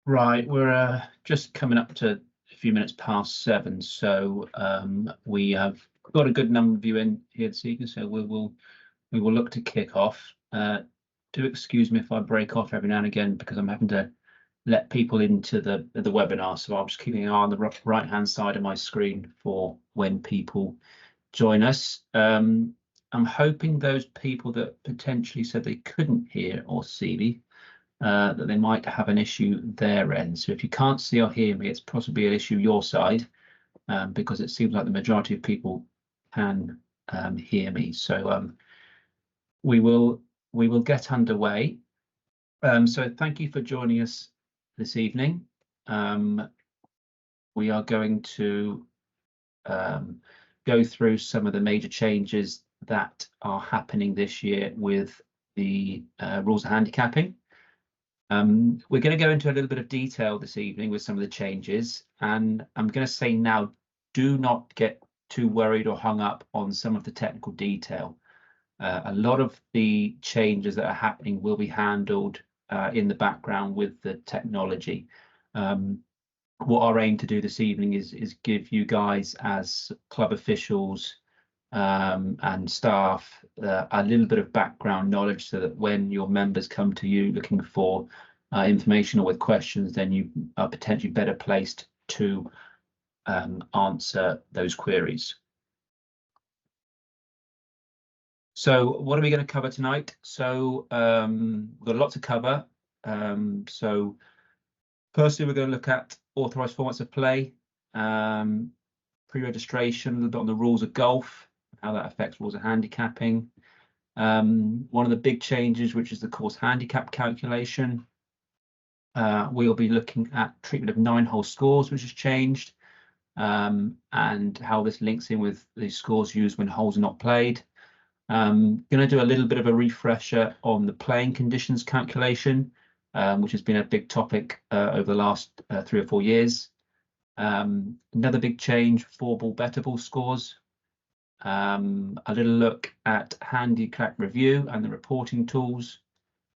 Right, we're just coming up to a few minutes past 7, so we have got a good number of you in here this evening, so we will look to kick off. Do excuse me if I break off every now and again because I'm having to let people into the webinar, so I'm just keeping an eye on the right-hand side of my screen for when people join us. I'm hoping those people that potentially said they couldn't hear or see me, that they might have an issue their end. So if you can't see or hear me, it's possibly an issue your side, because it seems like the majority of people can hear me. So we will get underway. So thank you for joining us this evening. We are going to go through some of the major changes that are happening this year with the rules of handicapping. We're going to go into a little bit of detail this evening with some of the changes, and I'm going to say now, do not get too worried or hung up on some of the technical detail. A lot of the changes that are happening will be handled in the background with the technology. What our aim to do this evening is give you guys as club officials and staff a little bit of background knowledge, so that when your members come to you looking for information or with questions, then you are potentially better placed to answer those queries. So what are we going to cover tonight? So we've got a lot to cover. So firstly, we're going to look at authorised formats of play, pre-registration, a little bit on the rules of golf, how that affects rules of handicapping. One of the big changes, which is the course handicap calculation. We'll be looking at treatment of 9-hole scores, which has changed, and how this links in with the scores used when holes are not played. Going to do a little bit of a refresher on the playing conditions calculation, which has been a big topic over the last 3 or 4 years. Another big change, 4-ball, better ball scores. A little look at handicap review and the reporting tools.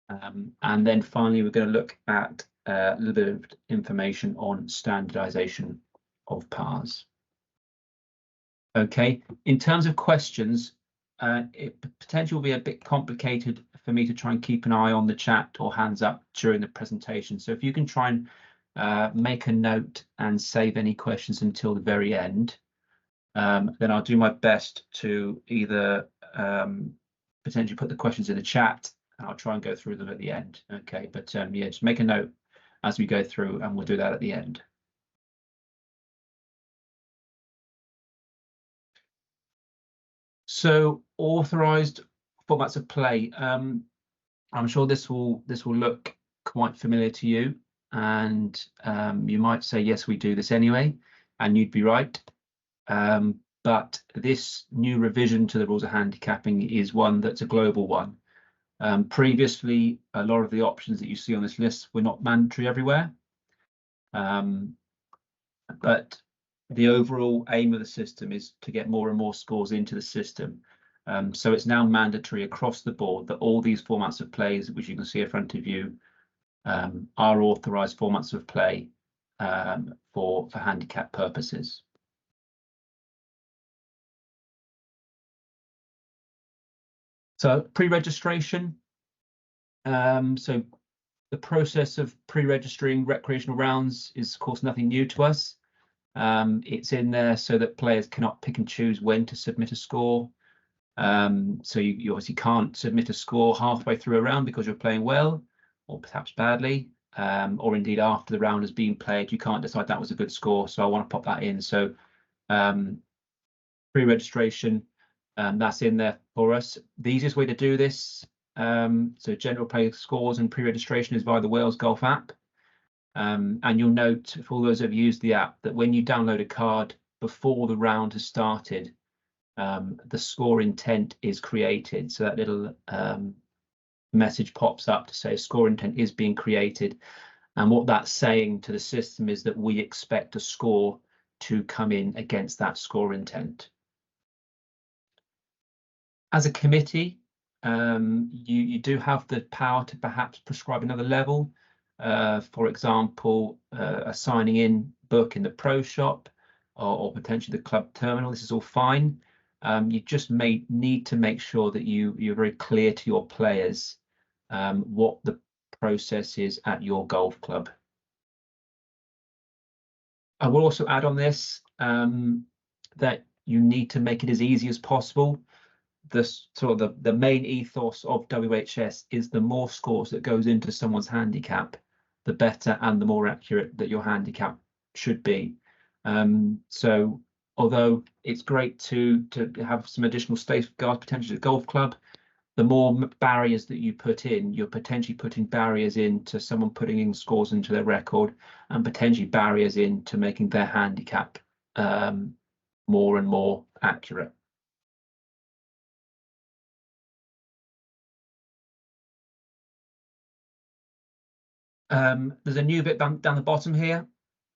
And then finally, we're going to look at a little bit of information on standardization of pars. Okay, in terms of questions, it potentially will be a bit complicated for me to try and keep an eye on the chat or hands up during the presentation. So if you can try and make a note and save any questions until the very end, then I'll do my best to either potentially put the questions in the chat, and I'll try and go through them at the end. Okay, but yeah, just make a note as we go through, and we'll do that at the end. So authorized formats of play. I'm sure this will look quite familiar to you, and you might say, yes, we do this anyway, and you'd be right. But this new revision to the rules of handicapping is one that's a global one. Previously, a lot of the options that you see on this list were not mandatory everywhere. But the overall aim of the system is to get more and more scores into the system. So it's now mandatory across the board that all these formats of plays, which you can see in front of you, are authorised formats of play for handicap purposes. So pre-registration. So the process of pre-registering recreational rounds is, of course, nothing new to us. It's in there so that players cannot pick and choose when to submit a score. So you obviously can't submit a score halfway through a round because you're playing well, or perhaps badly, or indeed after the round has been played, you can't decide that was a good score. So I want to pop that in. So pre-registration, that's in there for us. The easiest way to do this, so general player scores and pre-registration, is via the Wales Golf app. And you'll note, for all those who have used the app, that when you download a card before the round has started, the score intent is created. So that little message pops up to say score intent is being created. And what that's saying to the system is that we expect a score to come in against that score intent. As a committee, you do have the power to perhaps prescribe another level. for example, a signing in book in the pro shop or potentially the club terminal. This is all fine. You just need to make sure that you're very clear to your players what the process is at your golf club. I will also add on this that you need to make it as easy as possible. The main ethos of WHS is the more scores that goes into someone's handicap, the better and the more accurate that your handicap should be. So although it's great to have some additional safeguards potentially at the golf club, the more barriers that you put in, you're potentially putting barriers into someone putting in scores into their record, and potentially barriers into making their handicap more and more accurate. There's a new bit down the bottom here.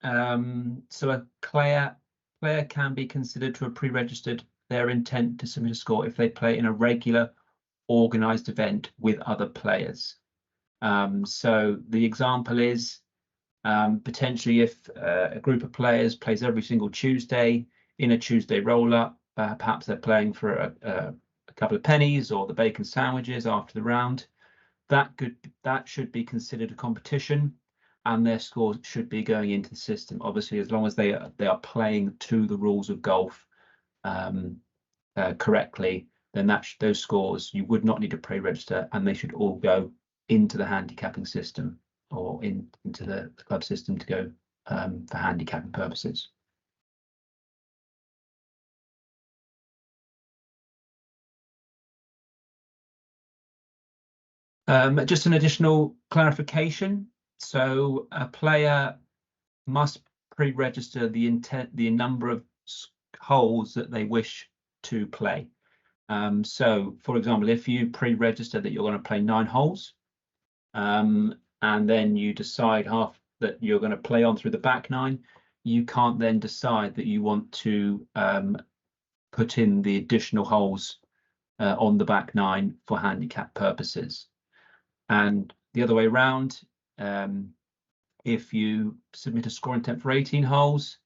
So a player can be considered to have pre-registered their intent to submit a score if they play in a regular organised event with other players. So the example is potentially if a group of players plays every single Tuesday in a Tuesday roll-up, perhaps they're playing for a couple of pennies or the bacon sandwiches after the round. That should be considered a competition, and their scores should be going into the system. Obviously, as long as they are playing to the rules of golf correctly, then those scores you would not need to pre-register, and they should all go into the handicapping system or into the club system to go for handicapping purposes. Just an additional clarification. So a player must pre-register the number of holes that they wish to play. So, for example, if you pre-register that you're going to play 9 holes, and then you decide that you're going to play on through the back 9, you can't then decide that you want to put in the additional holes on the back 9 for handicap purposes. And the other way around, if you submit a score intent for 18 holes,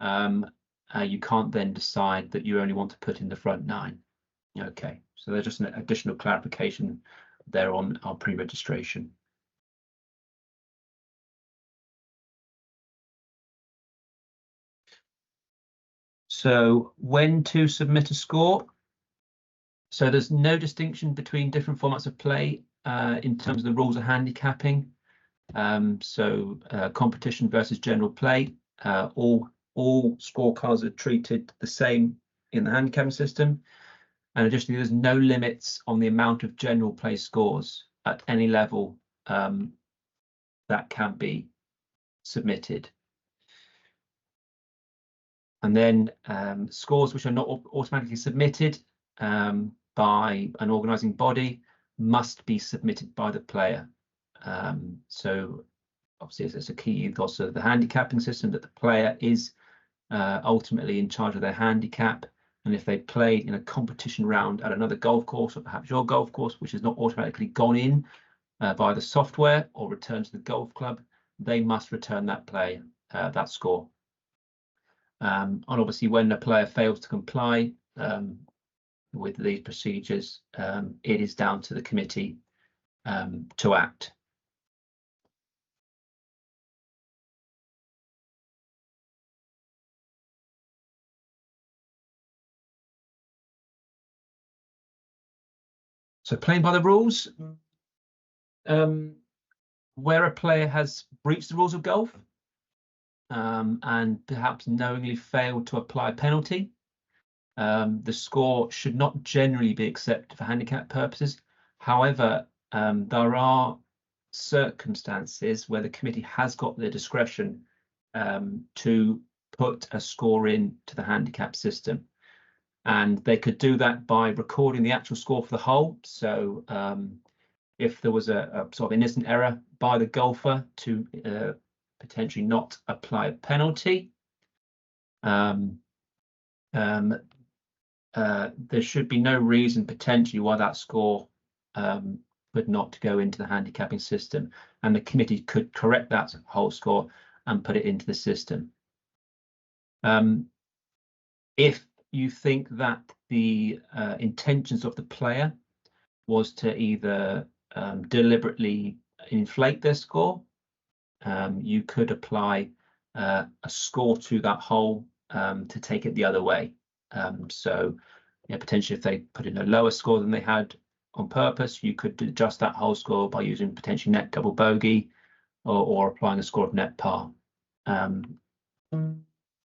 you can't then decide that you only want to put in the front 9. Okay, so there's just an additional clarification there on our pre-registration. So when to submit a score? So there's no distinction between different formats of play in terms of the rules of handicapping. So competition versus general play, all scorecards are treated the same in the handicapping system. And additionally, there's no limits on the amount of general play scores at any level that can be submitted. And then scores which are not automatically submitted by an organising body must be submitted by the player. So obviously it's a key ethos of the handicapping system that the player is ultimately in charge of their handicap. And if they played in a competition round at another golf course, or perhaps your golf course, which has not automatically gone in by the software or returned to the golf club, they must return that score. And obviously when a player fails to comply with these procedures, it is down to the committee to act. So playing by the rules, where a player has breached the rules of golf and perhaps knowingly failed to apply a penalty, the score should not generally be accepted for handicap purposes. However, there are circumstances where the committee has got the discretion to put a score in to the handicap system. And they could do that by recording the actual score for the hole. So if there was a sort of innocent error by the golfer to potentially not apply a penalty, there should be no reason potentially why that score could not go into the handicapping system, and the committee could correct that whole score and put it into the system. If you think that the intentions of the player was to either deliberately inflate their score, you could apply a score to that hole to take it the other way. So potentially if they put in a lower score than they had on purpose, you could adjust that whole score by using potentially net double bogey or applying a score of net par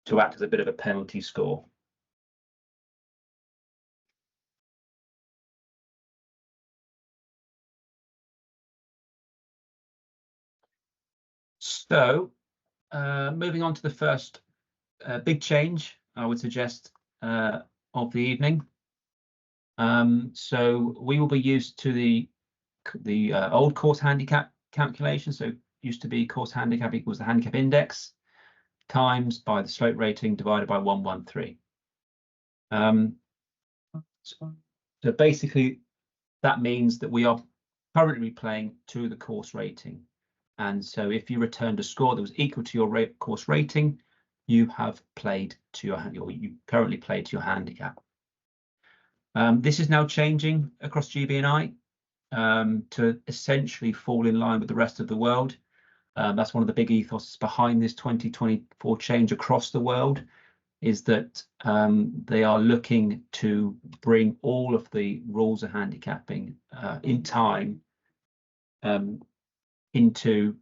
to act as a bit of a penalty score. So moving on to the first big change, I would suggest, of the evening. So we will be used to the old course handicap calculation. So it used to be course handicap equals the handicap index times by the slope rating divided by 113. So basically that means that we are currently playing to the course rating. And so if you returned a score that was equal to your course rating, you have played to you currently played to your handicap. This is now changing across GB&I to essentially fall in line with the rest of the world. That's one of the big ethos behind this 2024 change across the world, is that they are looking to bring all of the rules of handicapping in time into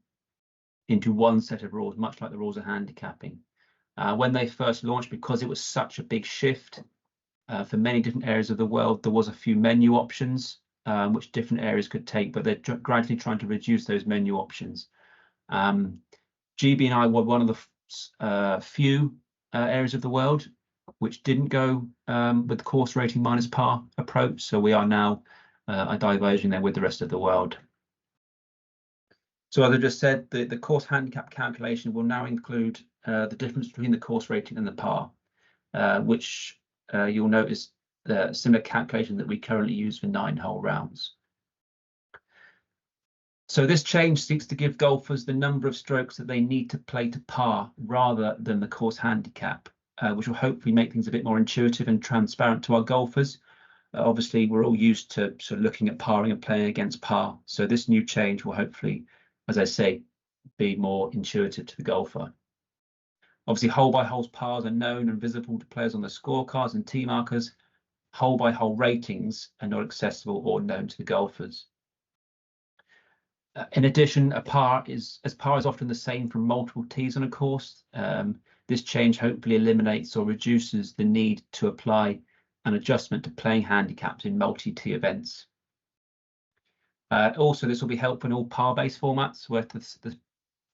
one set of rules, much like the rules of handicapping. When they first launched, because it was such a big shift for many different areas of the world, there was a few menu options which different areas could take, but they're gradually trying to reduce those menu options. GB&I were one of the few areas of the world which didn't go with the course rating minus par approach, so we are now diverging there with the rest of the world. So as I just said, the course handicap calculation will now include the difference between the course rating and the par, which you'll notice the similar calculation that we currently use for 9-hole rounds. So this change seeks to give golfers the number of strokes that they need to play to par rather than the course handicap, which will hopefully make things a bit more intuitive and transparent to our golfers. Obviously, we're all used to sort of looking at parring and playing against par. So this new change will hopefully, as I say, be more intuitive to the golfer. Obviously, hole-by-hole pars are known and visible to players on the scorecards and tee markers. Hole-by-hole ratings are not accessible or known to the golfers. In addition, par is often the same from multiple tees on a course. This change hopefully eliminates or reduces the need to apply an adjustment to playing handicaps in multi-tee events. Also, this will be helpful in all par-based formats where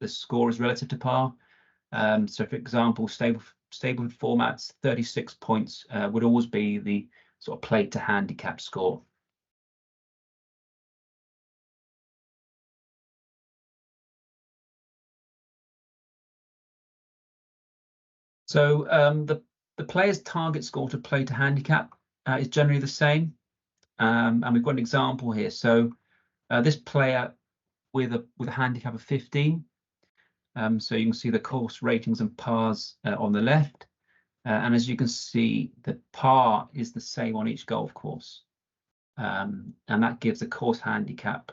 the score is relative to par. So, for example, stable formats, 36 points would always be the sort of play to handicap score. So the player's target score to play to handicap is generally the same, and we've got an example here. So this player with a handicap of 15. So you can see the course ratings and pars on the left, and as you can see, the par is the same on each golf course, and that gives a course handicap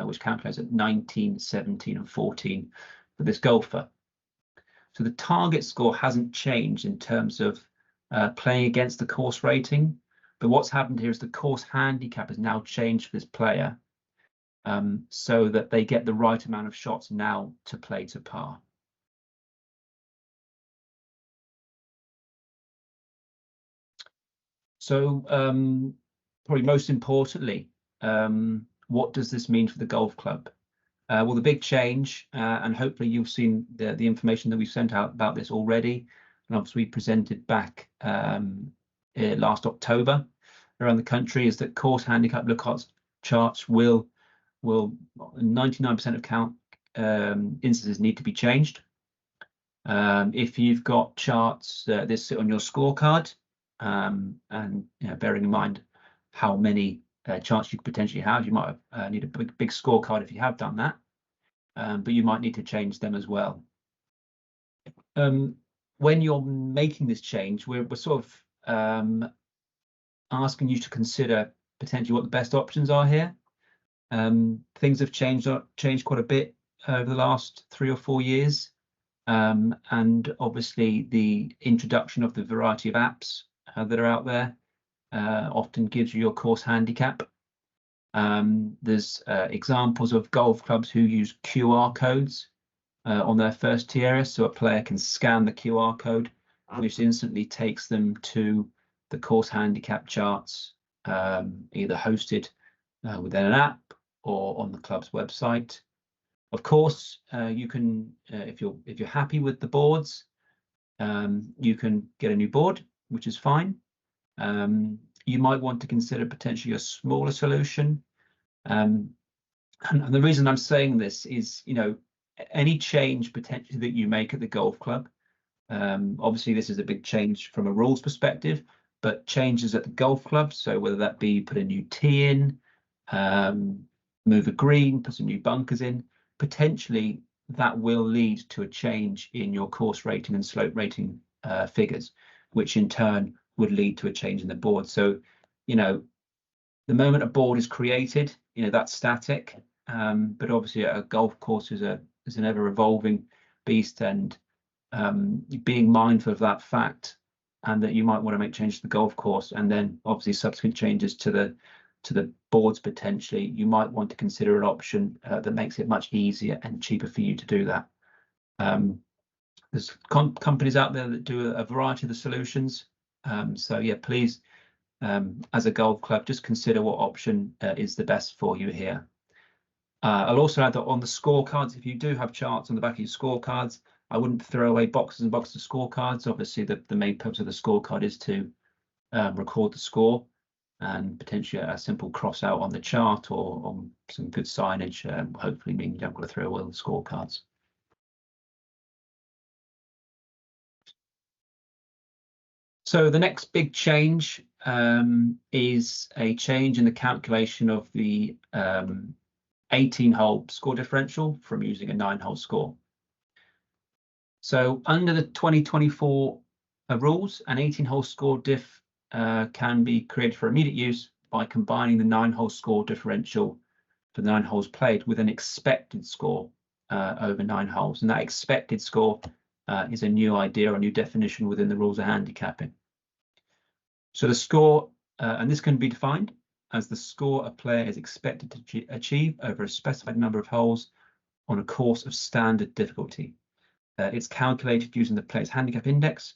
which calculates at 19, 17, and 14 for this golfer. So the target score hasn't changed in terms of playing against the course rating, but what's happened here is the course handicap has now changed for this player, so that they get the right amount of shots now to play to par. So probably most importantly, what does this mean for the golf club? Well, the big change, and hopefully you've seen the information that we've sent out about this already, and obviously we presented back last October around the country, is that course handicap lookout charts will 99% of instances need to be changed. If you've got charts that sit on your scorecard, and bearing in mind how many chance you could potentially have. You might need a big scorecard if you have done that, but you might need to change them as well. When you're making this change, we're sort of asking you to consider potentially what the best options are here. Things have changed quite a bit over the last 3 or 4 years, and obviously the introduction of the variety of apps that are out there often gives you your course handicap. There's examples of golf clubs who use QR codes on their first tee area, so a player can scan the QR code, which instantly takes them to the course handicap charts, either hosted within an app or on the club's website. Of course, you can, if you're happy with the boards, you can get a new board, which is fine. You might want to consider potentially a smaller solution. And the reason I'm saying this is, any change potentially that you make at the golf club, obviously this is a big change from a rules perspective, but changes at the golf club, so whether that be put a new tee in, move a green, put some new bunkers in, potentially that will lead to a change in your course rating and slope rating figures, which in turn would lead to a change in the board. So, the moment a board is created, that's static, but obviously a golf course is an ever-evolving beast, and being mindful of that fact, and that you might want to make changes to the golf course, and then obviously subsequent changes to the boards potentially, you might want to consider an option that makes it much easier and cheaper for you to do that. There's companies out there that do a variety of the solutions. So yeah, please, as a golf club, just consider what option is the best for you here. I'll also add that on the scorecards, if you do have charts on the back of your scorecards, I wouldn't throw away boxes and boxes of scorecards. Obviously, the main purpose of the scorecard is to record the score, and potentially a simple cross out on the chart or on some good signage, hopefully mean you don't want to throw away the scorecards. So the next big change is a change in the calculation of the 18-hole score differential from using a 9-hole score. So under the 2024 rules, an 18-hole score diff can be created for immediate use by combining the 9-hole score differential for the 9 holes played with an expected score over 9 holes. And that expected score is a new idea or a new definition within the rules of handicapping. So the score, and this can be defined as the score a player is expected to achieve over a specified number of holes on a course of standard difficulty. It's calculated using the player's handicap index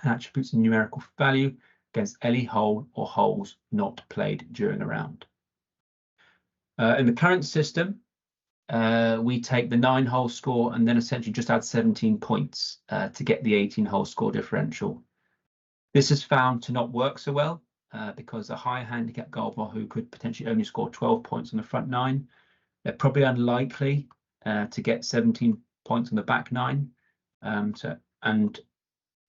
and attributes a numerical value against any hole or holes not played during a round. In the current system, we take the 9-hole score and then essentially just add 17 points to get the 18-hole score differential. This is found to not work so well because a higher handicap golfer who could potentially only score 12 points on the front 9, they're probably unlikely to get 17 points on the back 9. And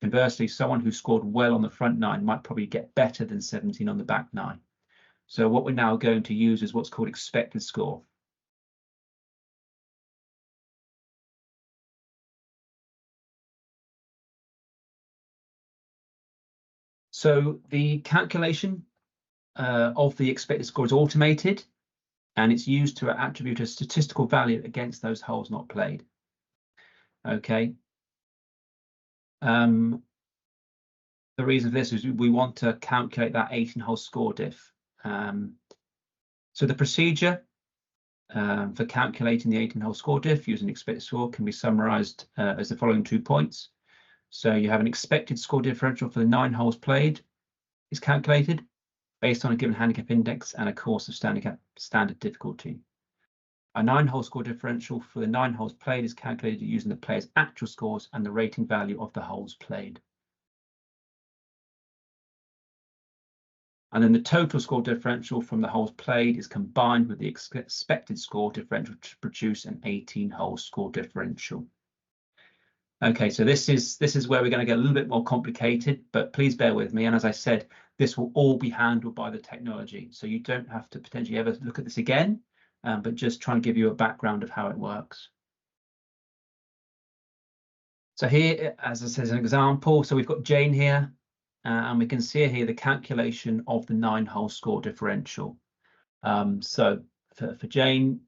conversely, someone who scored well on the front 9 might probably get better than 17 on the back 9. So what we're now going to use is what's called expected score. So the calculation of the expected score is automated, and it's used to attribute a statistical value against those holes not played. Okay. The reason for this is we want to calculate that 18-hole score diff. So the procedure for calculating the 18-hole score diff using expected score can be summarized as the following 2 points. So you have an expected score differential for the 9 holes played is calculated based on a given handicap index and a course of standard difficulty. A 9-hole score differential for the 9 holes played is calculated using the player's actual scores and the rating value of the holes played. And then the total score differential from the holes played is combined with the expected score differential to produce an 18-hole score differential. Okay, so this is where we're going to get a little bit more complicated, but please bear with me. And as I said, this will all be handled by the technology, so you don't have to potentially ever look at this again, but just try and give you a background of how it works. So here, as I said, as an example, so we've got Jane here, and we can see here the calculation of the 9-hole score differential. So for Jane,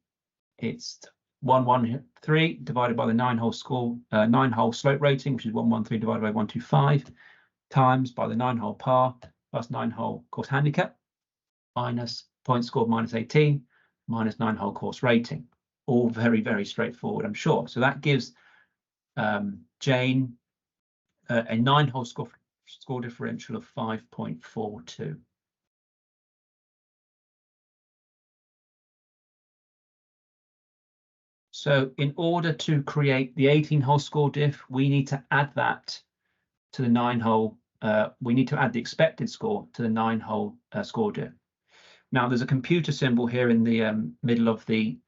it's 113 divided by the 9-hole score, 9-hole slope rating, which is 113 divided by 125, times by the 9-hole par plus 9-hole course handicap, minus point scored minus 18, minus 9-hole course rating. All very, very straightforward, I'm sure. So that gives Jane a 9-hole score differential of 5.42. So in order to create the 18-hole score diff, we need to add that to the 9-hole. We need to add the expected score to the 9-hole score diff. Now there's a computer symbol here in the middle of the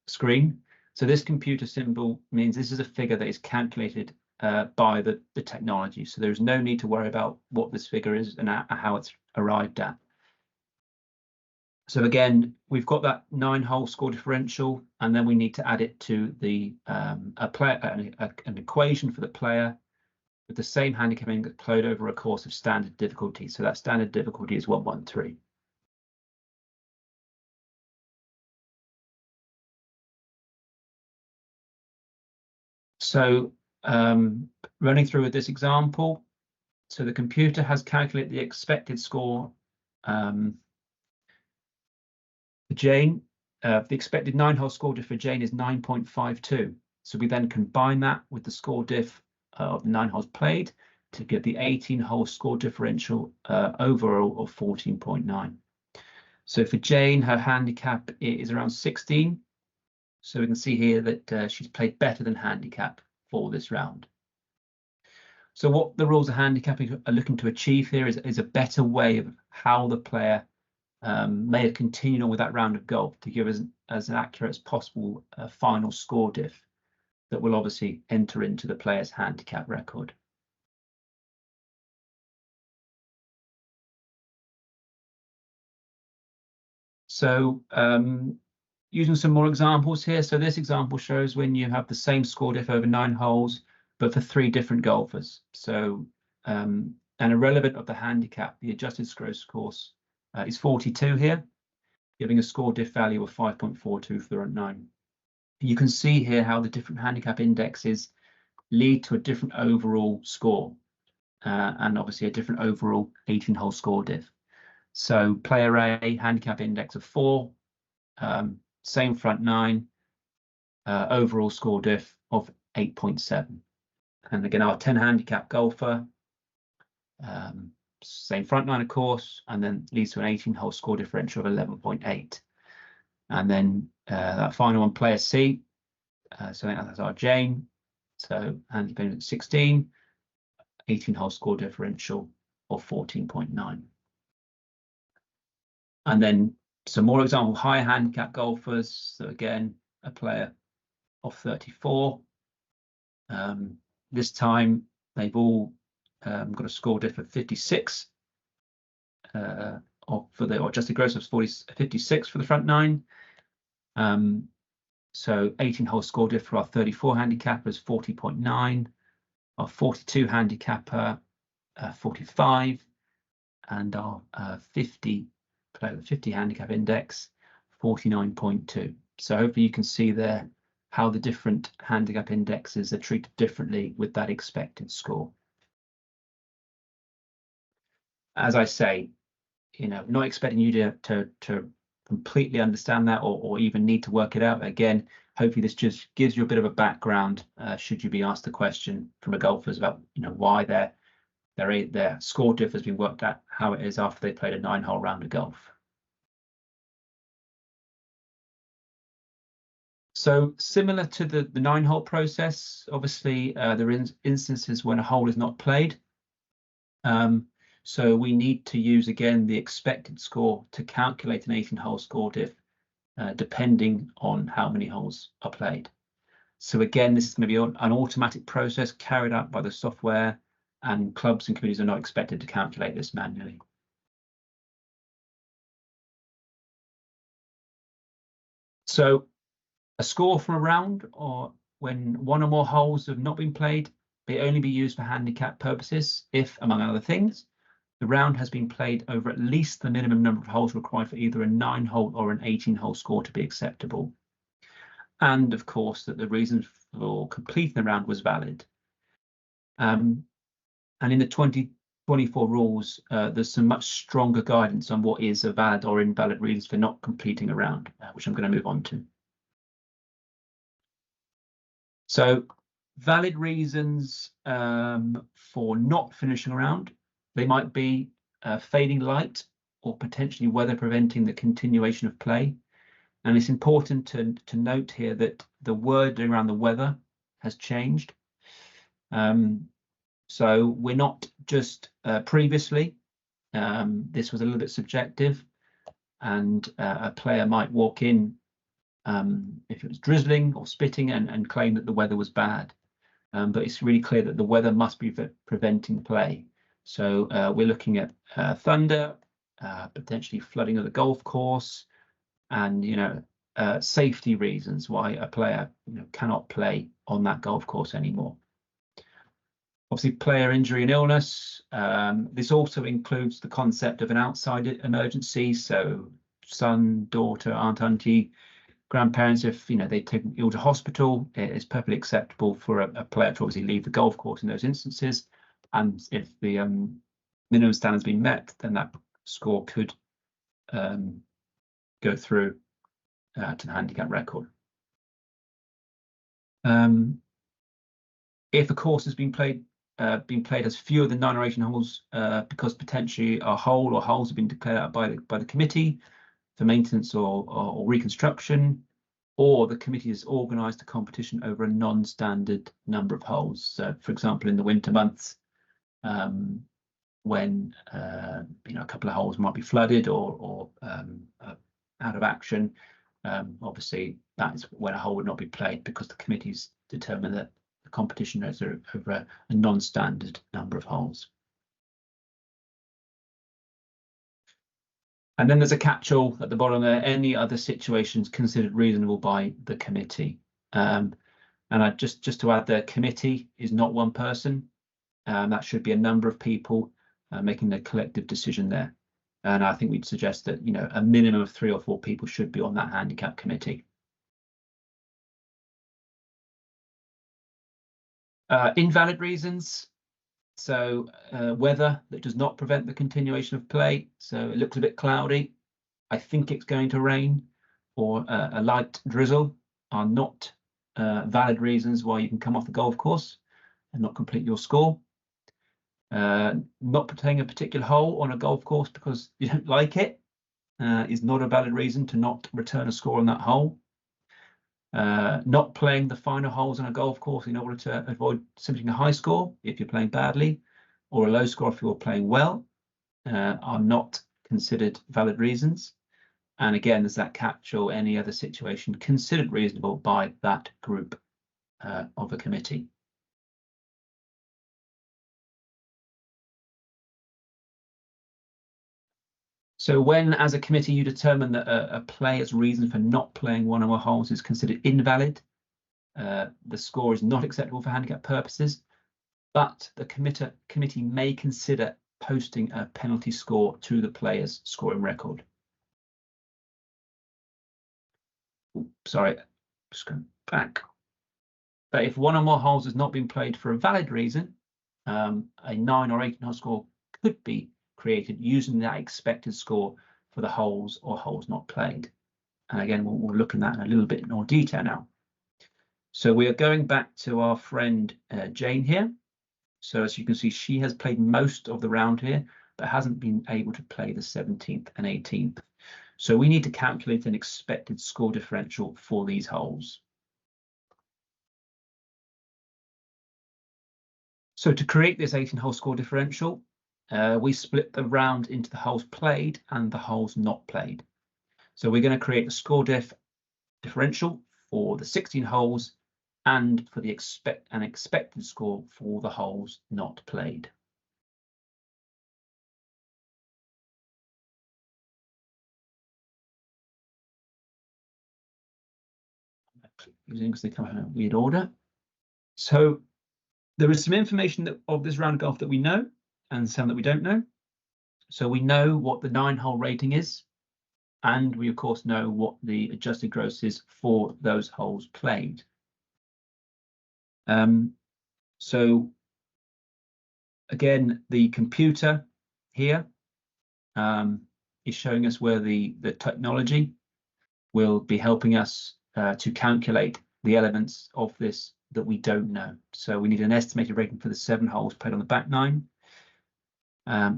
screen. So this computer symbol means this is a figure that is calculated by the technology. So there's no need to worry about what this figure is and how it's arrived at. So again, we've got that 9-hole score differential, and then we need to add it to the an equation for the player with the same handicapping applied over a course of standard difficulty. So that standard difficulty is 113. So running through with this example, so the computer has calculated the expected score for Jane. The expected 9-hole score diff for Jane is 9.52. So we then combine that with the score diff of the 9 holes played to get the 18-hole score differential overall of 14.9. So for Jane, her handicap is around 16. So we can see here that she's played better than handicap for this round. So what the rules of handicapping are looking to achieve here is a better way of how the player may have continued on with that round of golf to give us as accurate as possible final score diff that will obviously enter into the player's handicap record. So using some more examples here. So this example shows when you have the same score diff over 9 holes, but for 3 different golfers. So and irrelevant of the handicap, the adjusted gross course is 42 here, giving a score diff value of 5.42 for the front 9. You can see here how the different handicap indexes lead to a different overall score and obviously a different overall 18-hole score diff. So player A, handicap index of 4, same front 9, overall score diff of 8.7. And again, our 10 handicap golfer, same front 9, of course, and then leads to an 18-hole score differential of 11.8. And then that final one, player C, so that's our Jane. So handicap at 16, 18-hole score differential of 14.9. And then some more example, higher handicap golfers. So again, a player of 34. This time they've all got a score diff of 56. For the adjusted gross of 56 for the front 9. So 18-hole score diff for our 34 handicapper is 40.9. Our 42 handicapper 45, and our 50 handicap index 49.2. So hopefully you can see there how the different handicap indexes are treated differently with that expected score. As I say, not expecting you to completely understand that or even need to work it out. Again, hopefully this just gives you a bit of a background should you be asked a question from a golfer about why their score diff has been worked out how it is after they played a 9-hole round of golf. So similar to the 9-hole process, obviously there are instances when a hole is not played. So we need to use again the expected score to calculate an 18-hole score diff, depending on how many holes are played. So again, this is going to be an automatic process carried out by the software, and clubs and committees are not expected to calculate this manually. So a score from a round, or when one or more holes have not been played, may only be used for handicap purposes if, among other things, the round has been played over at least the minimum number of holes required for either a 9-hole or an 18-hole score to be acceptable. And of course, that the reason for completing the round was valid. And in the 2024 rules, there's some much stronger guidance on what is a valid or invalid reasons for not completing a round, which I'm going to move on to. So valid reasons for not finishing a round, they might be fading light or potentially weather preventing the continuation of play. And it's important to note here that the wording around the weather has changed. So we're not just previously, this was a little bit subjective, and a player might walk in if it was drizzling or spitting and claim that the weather was bad. But it's really clear that the weather must be preventing play. So we're looking at thunder, potentially flooding of the golf course, and safety reasons why a player cannot play on that golf course anymore. Obviously, player injury and illness. This also includes the concept of an outside emergency. So son, daughter, aunt, auntie, grandparents, if they take ill to hospital, it is perfectly acceptable for a player to obviously leave the golf course in those instances. And if the minimum standards been met, then that score could go through to the handicap record. If a course has been played as fewer than 9 or 18 holes, because potentially a hole or holes have been declared out by the committee for maintenance or reconstruction, or the committee has organised a competition over a non-standard number of holes. So, for example, in the winter months, when a couple of holes might be flooded or out of action, obviously that is when a hole would not be played because the committee's determined that the competition is over a non-standard number of holes. And then there's a catch-all at the bottom there, any other situations considered reasonable by the committee. And just to add, the committee is not one person. That should be a number of people making a collective decision there. And I think we'd suggest that a minimum of 3 or 4 people should be on that handicap committee. Invalid reasons. So weather that does not prevent the continuation of play. So it looks a bit cloudy, I think it's going to rain, or a light drizzle are not valid reasons why you can come off the golf course and not complete your score. Not playing a particular hole on a golf course because you don't like it is not a valid reason to not return a score on that hole. Not playing the final holes on a golf course in order to avoid submitting a high score if you're playing badly, or a low score if you're playing well, are not considered valid reasons. And again, there's that catch or any other situation considered reasonable by that group of a committee. So when, as a committee, you determine that a player's reason for not playing one or more holes is considered invalid, the score is not acceptable for handicap purposes, but the committee may consider posting a penalty score to the player's scoring record. Sorry, just going back. But if one or more holes has not been played for a valid reason, a 9 or 18 hole score could be created using that expected score for the holes or holes not played. And again, we'll look at that in a little bit more detail now. So we are going back to our friend Jane here. So as you can see, she has played most of the round here, but hasn't been able to play the 17th and 18th. So we need to calculate an expected score differential for these holes. So to create this 18-hole score differential, we split the round into the holes played and the holes not played. So we're going to create a score differential for the 16 holes and for the expected score for the holes not played. Using because they come in a weird order. So there is some information of this round of golf that we know and some that we don't know. So we know what the 9-hole rating is, and we of course know what the adjusted gross is for those holes played. So again, the computer here is showing us where the technology will be helping us to calculate the elements of this that we don't know. So we need an estimated rating for the 7 holes played on the back 9.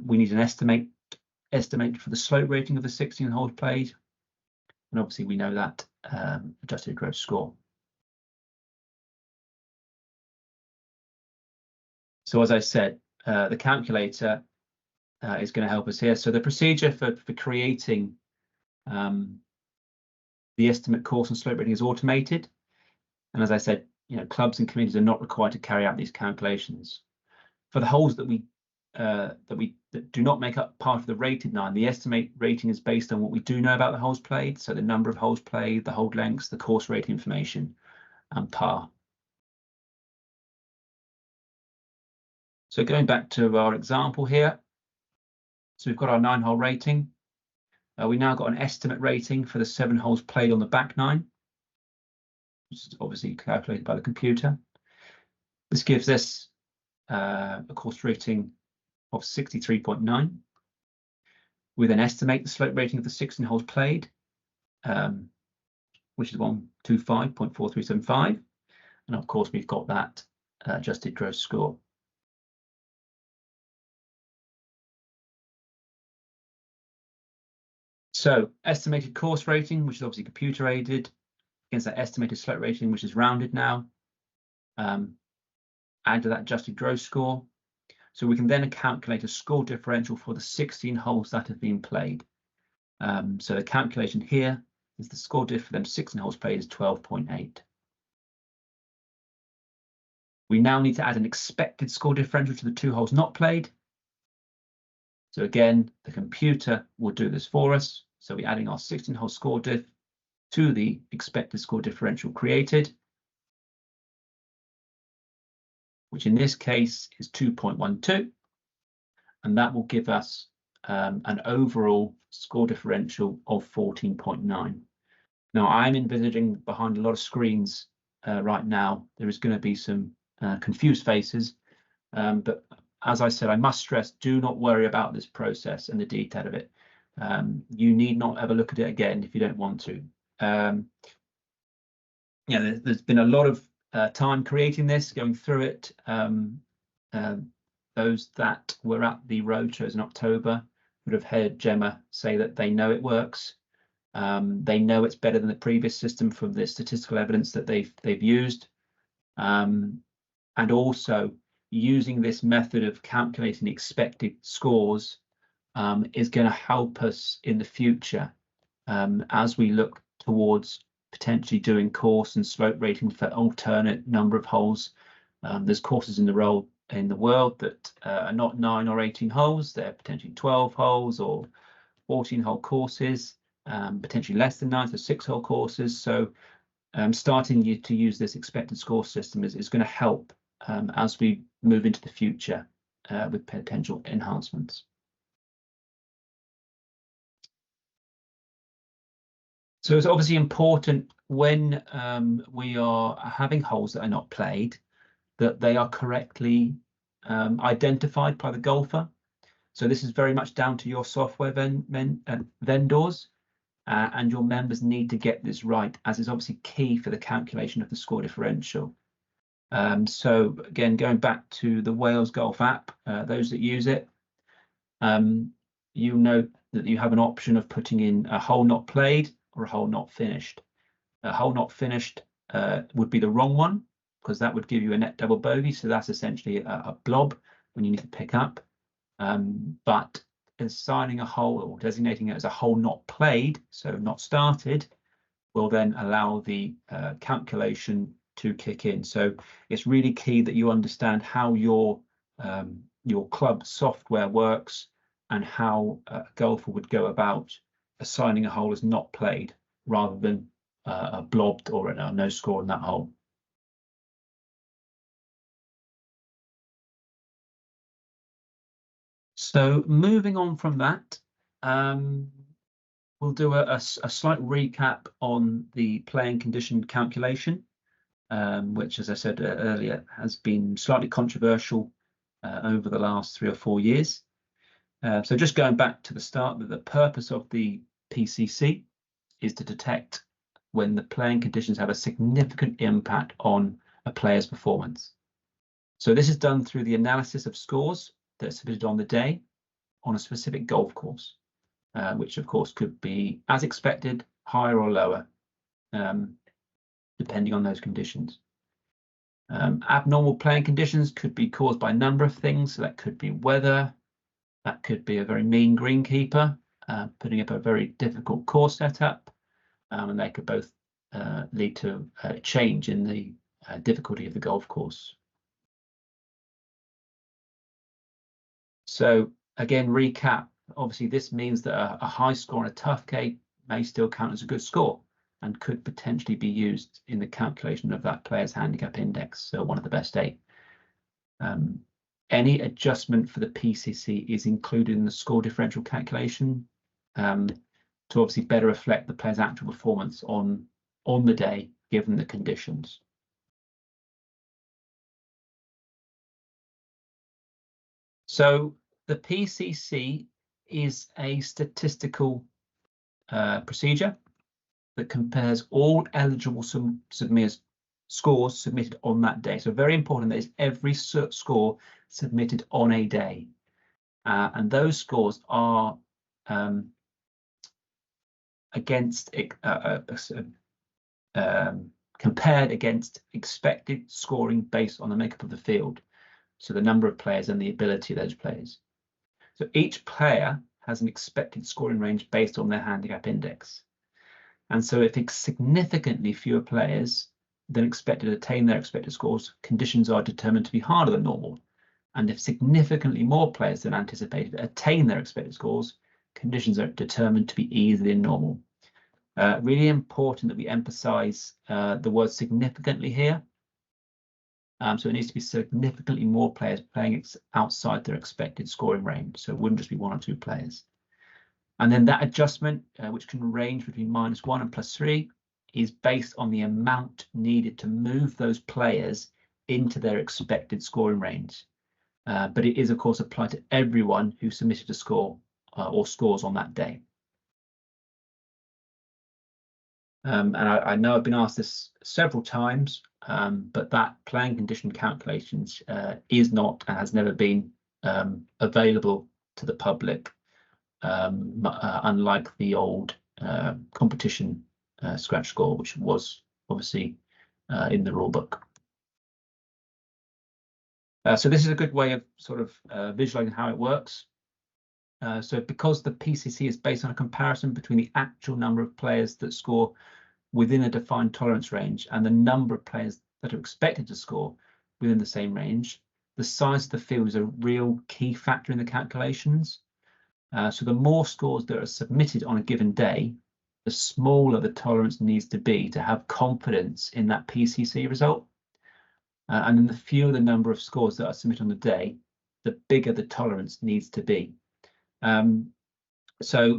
We need an estimate for the slope rating of the 16 holes played, and obviously we know that adjusted gross score. So as I said, the calculator is going to help us here. So the procedure for creating the estimate course and slope rating is automated, and as I said, clubs and committees are not required to carry out these calculations. For the holes that do not make up part of the rated 9, the estimate rating is based on what we do know about the holes played, so the number of holes played, the hole lengths, the course rating information, and par. So going back to our example here, so we've got our 9-hole rating. We now got an estimate rating for the 7 holes played on the back 9, which is obviously calculated by the computer. This gives us a course rating of 63.9. We then estimate the slope rating of the 16 holes played, which is 125.4375. And of course, we've got that adjusted gross score. So estimated course rating, which is obviously computer aided, against that estimated slope rating, which is rounded now, add to that adjusted gross score. So we can then calculate a score differential for the 16 holes that have been played. So the calculation here is the score diff for them 16 holes played is 12.8. We now need to add an expected score differential to the 2 holes not played. So again, the computer will do this for us. So we're adding our 16-hole score diff to the expected score differential created, which in this case is 2.12, and that will give us an overall score differential of 14.9. Now, I'm envisaging behind a lot of screens right now, there is going to be some confused faces, but as I said, I must stress, do not worry about this process and the detail of it. You need not ever look at it again if you don't want to. There's been a lot of time creating this, going through it. Those that were at the roadshows in October would have heard Gemma say that they know it works. They know it's better than the previous system from the statistical evidence that they've used, and also using this method of calculating expected scores is going to help us in the future as we look towards potentially doing course and slope rating for alternate number of holes. There's courses in the world that are not 9 or 18 holes. They're potentially 12 holes or 14-hole courses, potentially less than 9, so 6-hole courses. So starting to use this expected score system is going to help as we move into the future with potential enhancements. So it's obviously important when we are having holes that are not played, that they are correctly identified by the golfer. So this is very much down to your software vendors, and your members need to get this right, as is obviously key for the calculation of the score differential. So again, going back to the Wales Golf app, those that use it, you know that you have an option of putting in a hole not played or a hole not finished. A hole not finished would be the wrong one, because that would give you a net double bogey. So that's essentially a blob when you need to pick up. But assigning a hole or designating it as a hole not played, so not started, will then allow the calculation to kick in. So it's really key that you understand how your club software works and how a golfer would go about assigning a hole as not played rather than a blobbed or a no score in that hole. So moving on from that, we'll do a slight recap on the playing condition calculation, which, as I said earlier, has been slightly controversial over the last 3 or 4 years. So just going back to the start, the purpose of the PCC is to detect when the playing conditions have a significant impact on a player's performance. So this is done through the analysis of scores that are submitted on the day on a specific golf course, which of course could be as expected, higher or lower, depending on those conditions. Abnormal playing conditions could be caused by a number of things. So that could be weather, that could be a very mean greenkeeper, putting up a very difficult course setup, and they could both lead to a change in the difficulty of the golf course. So again, recap, obviously this means that a high score on a tough K may still count as a good score and could potentially be used in the calculation of that player's handicap index, so one of the best 8. Any adjustment for the PCC is included in the score differential calculation to obviously better reflect the player's actual performance on the day, given the conditions. So the PCC is a statistical procedure that compares all eligible scores submitted on that day. So very important that is every score submitted on a day. And those scores are compared against expected scoring based on the makeup of the field. So the number of players and the ability of those players. So each player has an expected scoring range based on their handicap index. And so if it's significantly fewer players than expected to attain their expected scores, conditions are determined to be harder than normal. And if significantly more players than anticipated attain their expected scores, conditions are determined to be easier than normal. Really important that we emphasize the word significantly here. So it needs to be significantly more players playing outside their expected scoring range. So it wouldn't just be 1 or 2 players. And then that adjustment, which can range between -1 and +3, is based on the amount needed to move those players into their expected scoring range. But it is, of course, applied to everyone who submitted a score or scores on that day. And I know I've been asked this several times, but that playing condition calculations is not and has never been available to the public, unlike the old competition scratch score, which was obviously in the rule book. So this is a good way of sort of visualizing how it works. So because the PCC is based on a comparison between the actual number of players that score within a defined tolerance range and the number of players that are expected to score within the same range, the size of the field is a real key factor in the calculations. So the more scores that are submitted on a given day, the smaller the tolerance needs to be to have confidence in that PCC result. And then the fewer the number of scores that are submitted on the day, the bigger the tolerance needs to be. So,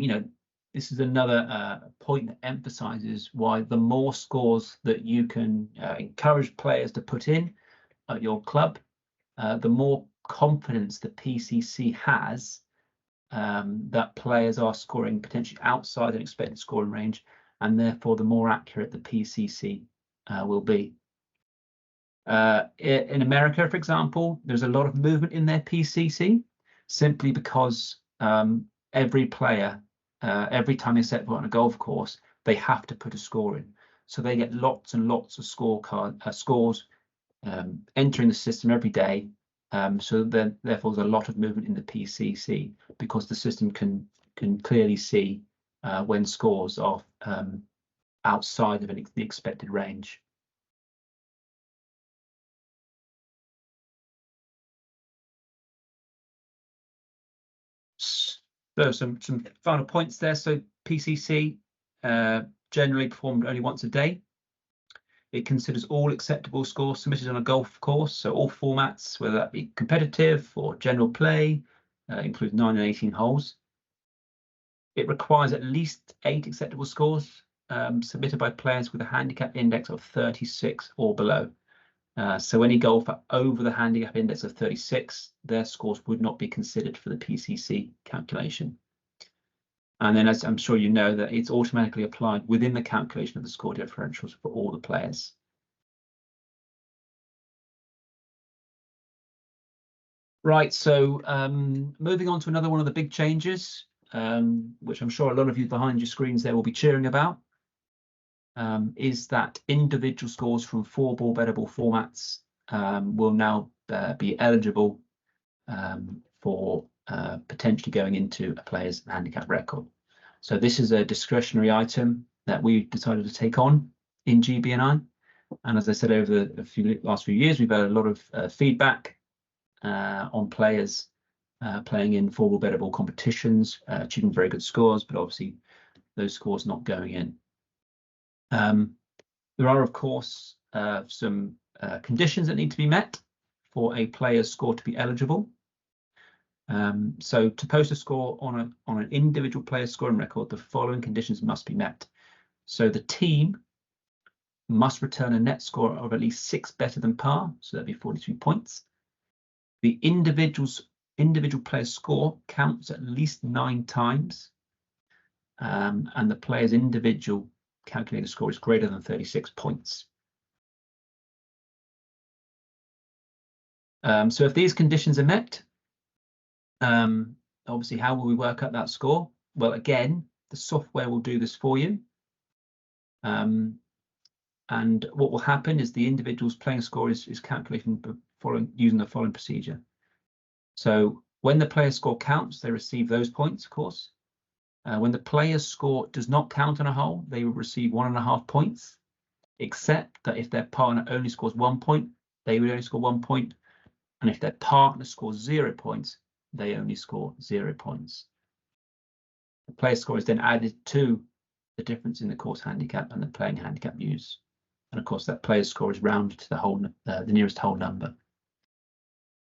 this is another point that emphasizes why the more scores that you can encourage players to put in at your club, the more confidence the PCC has that players are scoring potentially outside an expected scoring range, and therefore the more accurate the PCC will be. In America, for example, there's a lot of movement in their PCC simply because every player, every time they set foot on a golf course, they have to put a score in. So they get lots and lots of scores entering the system every day. So then, therefore, there's a lot of movement in the PCC because the system can clearly see when scores are outside of the expected range. So some final points there. So PCC generally performed only once a day. It considers all acceptable scores submitted on a golf course, so all formats, whether that be competitive or general play, includes 9 and 18 holes. It requires at least 8 acceptable scores submitted by players with a handicap index of 36 or below. So any golfer over the handicap index of 36, their scores would not be considered for the PCC calculation. And then, as I'm sure you know, that it's automatically applied within the calculation of the score differentials for all the players. Right, so moving on to another one of the big changes, which I'm sure a lot of you behind your screens there will be cheering about, is that individual scores from 4-ball bettable formats will now be eligible for potentially going into a player's handicap record. So this is a discretionary item that we decided to take on in GB&I. And as I said, over the last few years, we've had a lot of feedback on players playing in 4-ball bettable competitions, achieving very good scores, but obviously those scores not going in. There are, of course, some conditions that need to be met for a player's score to be eligible. So to post a score on an individual player's scoring record, the following conditions must be met. So the team must return a net score of at least 6 better than par, so that'd be 43 points. The individual player's score counts at least 9 times, and the player's individual calculated score is greater than 36 points. So if these conditions are met, obviously, how will we work out that score? Well, again, the software will do this for you. And what will happen is the individual's playing score is calculated using the following procedure. So when the player's score counts, they receive those points, of course. When the player's score does not count on a hole, they will receive 1.5 points, except that if their partner only scores 1 point, they would only score 1 point. And if their partner scores 0 points, they only score 0 points. The player score is then added to the difference in the course handicap and the playing handicap used. And of course, that player's score is rounded to the nearest whole number.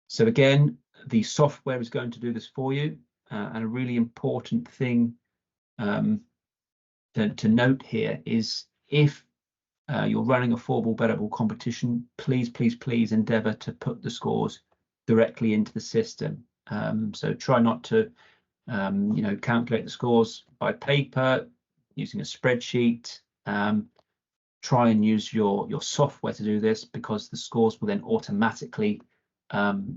So again, the software is going to do this for you. And a really important thing to note here is if you're running a 4-ball bettable competition, please endeavour to put the scores directly into the system. So try not to calculate the scores by paper using a spreadsheet. Try and use your software to do this, because the scores will then automatically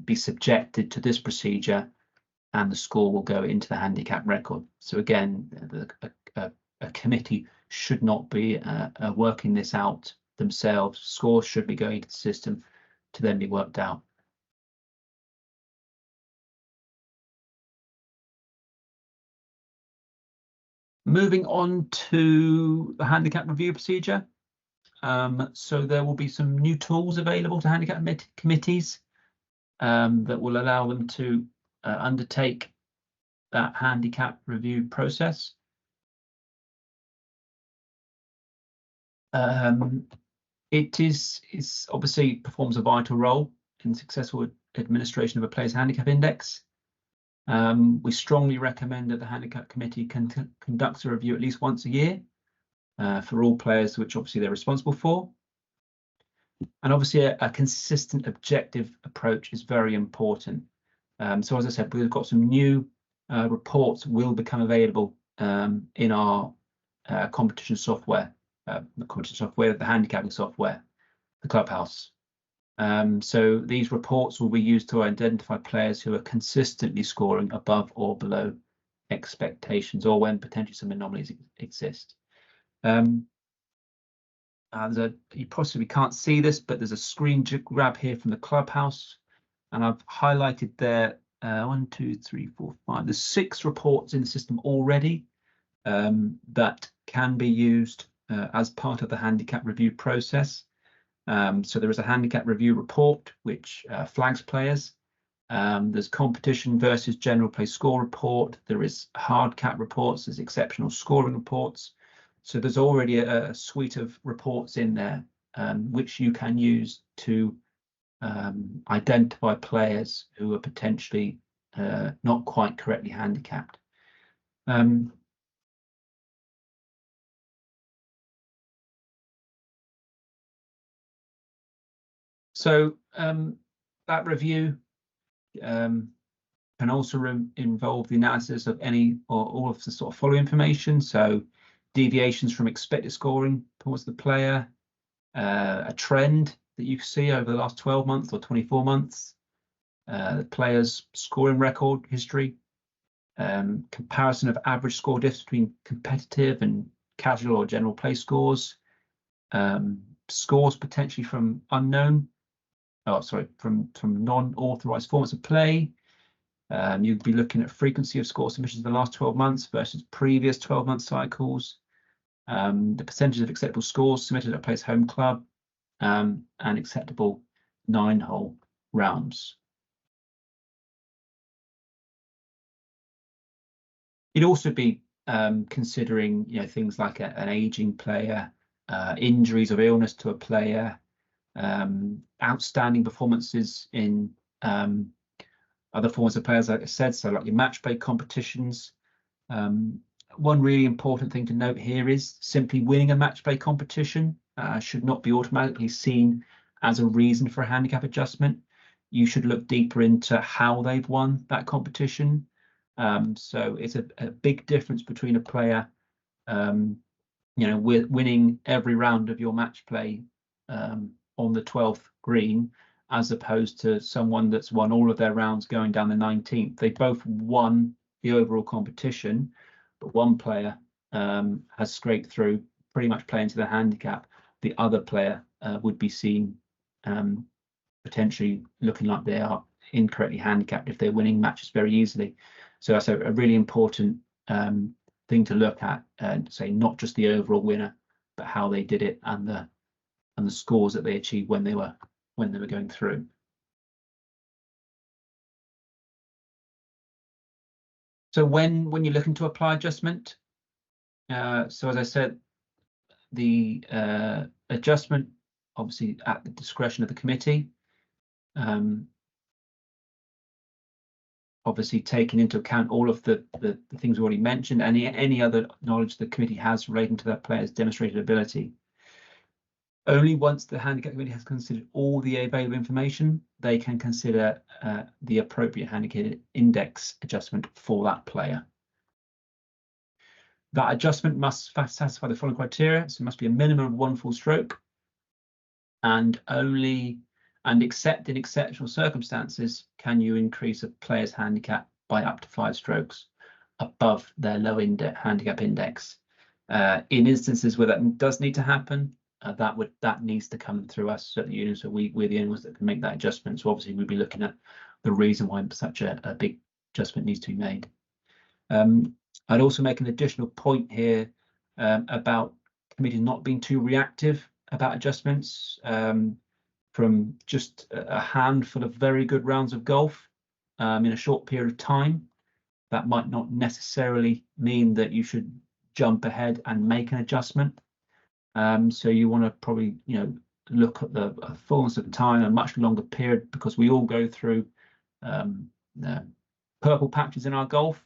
be subjected to this procedure, and the score will go into the handicap record. So again, a committee should not be working this out themselves. Scores should be going to the system to then be worked out. Moving on to the handicap review procedure. So there will be some new tools available to handicap committees that will allow them to undertake that handicap review process. It obviously performs a vital role in successful administration of a player's handicap index. We strongly recommend that the handicap committee conducts a review at least once a year for all players, which obviously they're responsible for. And obviously a consistent objective approach is very important. So as I said, we've got some new reports will become available in our competition software, the handicapping software, the Clubhouse. So these reports will be used to identify players who are consistently scoring above or below expectations, or when potentially some anomalies exist. You possibly can't see this, but there's a screen grab here from the Clubhouse, and I've highlighted there 1, 2, 3, 4, 5. There's 6 reports in the system already that can be used as part of the handicap review process. So there is a handicap review report which flags players. There's competition versus general play score report. There is hard cap reports. There's exceptional scoring reports. So there's already a suite of reports in there which you can use to identify players who are potentially not quite correctly handicapped. So that review can also involve the analysis of any or all of the sort of following information. So deviations from expected scoring towards the player, a trend that you see over the last 12 months or 24 months, the player's scoring record history, comparison of average score diffs between competitive and casual or general play scores, scores potentially from non-authorized formats of play. You'd be looking at frequency of score submissions in the last 12 months versus previous 12-month cycles, the percentage of acceptable scores submitted at a player's home club, and acceptable 9-hole rounds. You'd also be considering, things like an aging player, injuries or illness to a player, outstanding performances in other forms of players, like I said, so like your match play competitions. One really important thing to note here is simply winning a match play competition should not be automatically seen as a reason for a handicap adjustment. You should look deeper into how they've won that competition. So it's a big difference between a player, winning every round of your match play on the 12th green, as opposed to someone that's won all of their rounds going down the 19th. They both won the overall competition, but one player has scraped through, pretty much playing to the handicap. The other player would be seen potentially looking like they are incorrectly handicapped if they're winning matches very easily. So that's a really important thing to look at, and say not just the overall winner, but how they did it and the scores that they achieved when they were going through. So when you're looking to apply adjustment, so as I said, the adjustment obviously at the discretion of the committee, obviously taking into account all of the things we already mentioned, and any other knowledge the committee has relating to that player's demonstrated ability. Only once the handicap committee has considered all the available information, they can consider the appropriate handicap index adjustment for that player. That adjustment must satisfy the following criteria. So it must be a minimum of 1 full stroke, and except in exceptional circumstances can you increase a player's handicap by up to 5 strokes above their low handicap index. In instances where that does need to happen, that needs to come through us at the union. So we're the only ones that can make that adjustment. So obviously we'd be looking at the reason why such a big adjustment needs to be made. I'd also make an additional point here about committees not being too reactive about adjustments. From just a handful of very good rounds of golf in a short period of time, that might not necessarily mean that you should jump ahead and make an adjustment. So you want to probably, look at the fullness of time, a much longer period, because we all go through purple patches in our golf,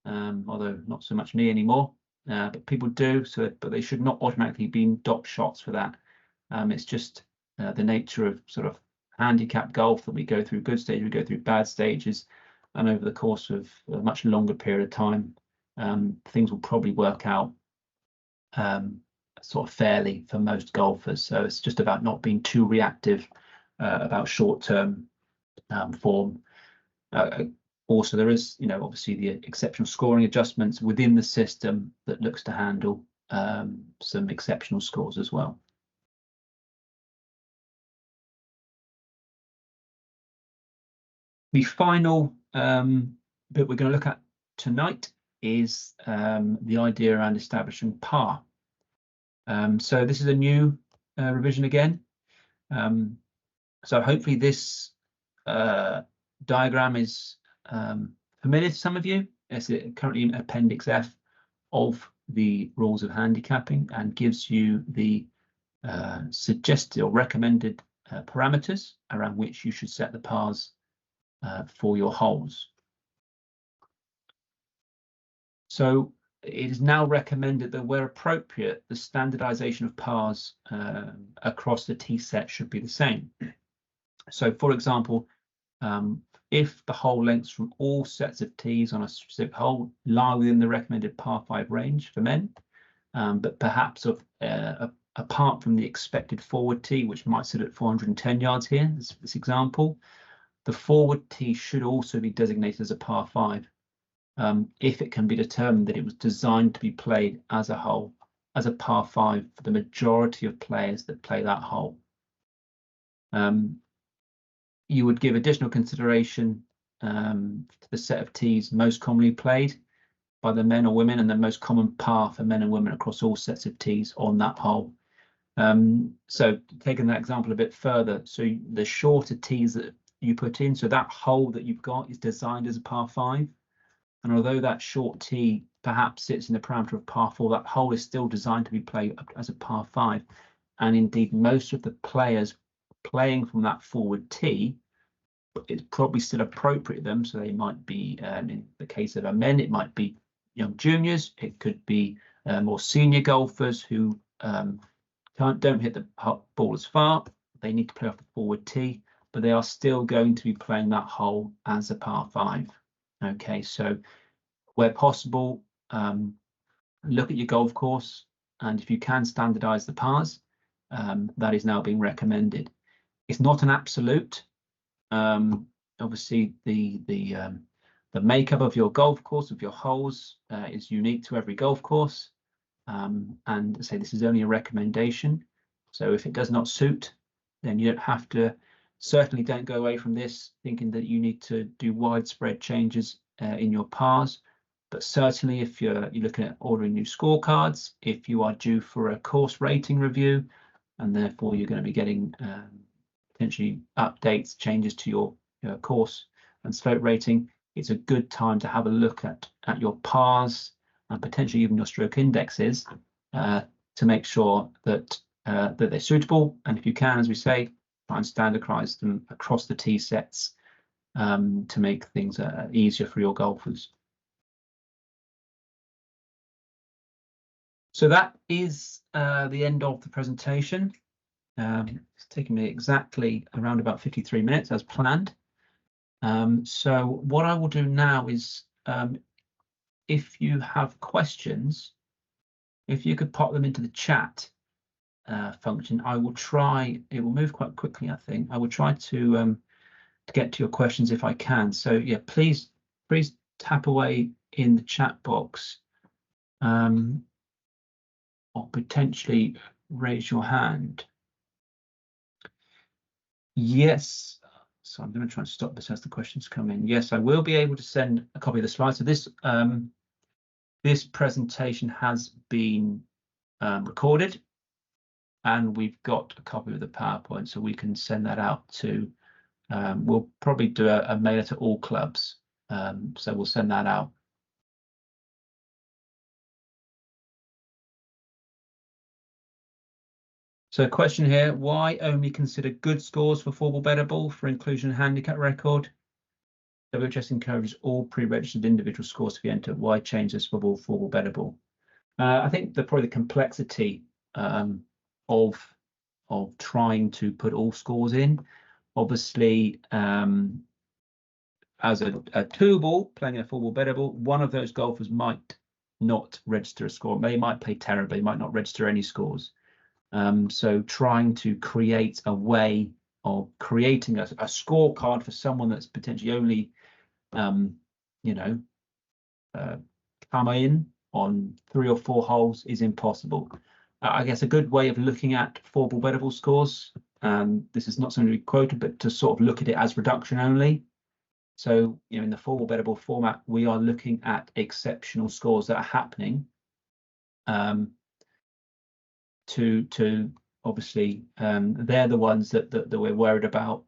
although not so much me anymore, but people do. But they should not automatically be docked shots for that. It's just the nature of sort of handicap golf that we go through good stages, we go through bad stages, and over the course of a much longer period of time, things will probably work out sort of fairly for most golfers. So it's just about not being too reactive about short-term form. Also, there is, obviously the exceptional scoring adjustments within the system that looks to handle some exceptional scores as well. The final bit we're going to look at tonight is the idea around establishing par. So this is a new revision again. So hopefully this diagram is familiar to some of you. It's currently in Appendix F of the rules of handicapping and gives you the suggested or recommended parameters around which you should set the pars for your holes. So it is now recommended that where appropriate, the standardization of pars across the tee set should be the same. So, for example, if the hole lengths from all sets of tees on a specific hole lie within the recommended par 5 range for men, but perhaps apart from the expected forward tee, which might sit at 410 yards here, this example, the forward tee should also be designated as a par 5. If it can be determined that it was designed to be played as a hole, as a par 5 for the majority of players that play that hole. You would give additional consideration to the set of tees most commonly played by the men or women and the most common par for men and women across all sets of tees on that hole. So taking that example a bit further, so the shorter tees that you put in, so that hole that you've got is designed as a par 5. And although that short tee perhaps sits in the parameter of par 4, that hole is still designed to be played as a par 5. And indeed, most of the players playing from that forward tee, it's probably still appropriate them. So they might be, in the case of our men, it might be young juniors. It could be more senior golfers who don't hit the ball as far. They need to play off the forward tee, but they are still going to be playing that hole as a par 5. Okay, so where possible, look at your golf course, and if you can standardize the pars, that is now being recommended. It's not an absolute. Obviously, the makeup of your golf course, of your holes, is unique to every golf course, and say this is only a recommendation. So if it does not suit, then you don't have to. Certainly don't go away from this thinking that you need to do widespread changes in your pars, but certainly if you're looking at ordering new scorecards, if you are due for a course rating review, and therefore you're going to be getting potentially updates, changes to your course and slope rating, it's a good time to have a look at your pars and potentially even your stroke indexes to make sure that they're suitable. And if you can, as we say, try and standardize them across the tee sets to make things easier for your golfers. So that is the end of the presentation. It's taken me exactly around about 53 minutes as planned. So what I will do now is, if you have questions, if you could pop them into the chat function, I will try. It will move quite quickly, I think. I will try to get to your questions if I can. So yeah, please tap away in the chat box, or potentially raise your hand. Yes. So I'm going to try and stop this as the questions come in. Yes, I will be able to send a copy of the slides. So this presentation has been recorded, and we've got a copy of the PowerPoint, so we can send that out to. We'll probably do a mailer to all clubs, so we'll send that out. So a question here, why only consider good scores for 4-ball better ball for inclusion in handicap record? WHS encourages all pre-registered individual scores to be entered. Why change this for 4-ball better ball? I think probably the complexity of trying to put all scores in. Obviously, as a 2-ball playing a 4-ball better ball, one of those golfers might not register a score. They might play terribly, might not register any scores. So trying to create a way of creating a scorecard for someone that's potentially only, come in on 3 or 4 holes is impossible. I guess a good way of looking at 4-ball better ball scores, this is not something to be quoted, but to sort of look at it as reduction only. So, in the 4-ball better ball format, we are looking at exceptional scores that are happening. To obviously, they're the ones that we're worried about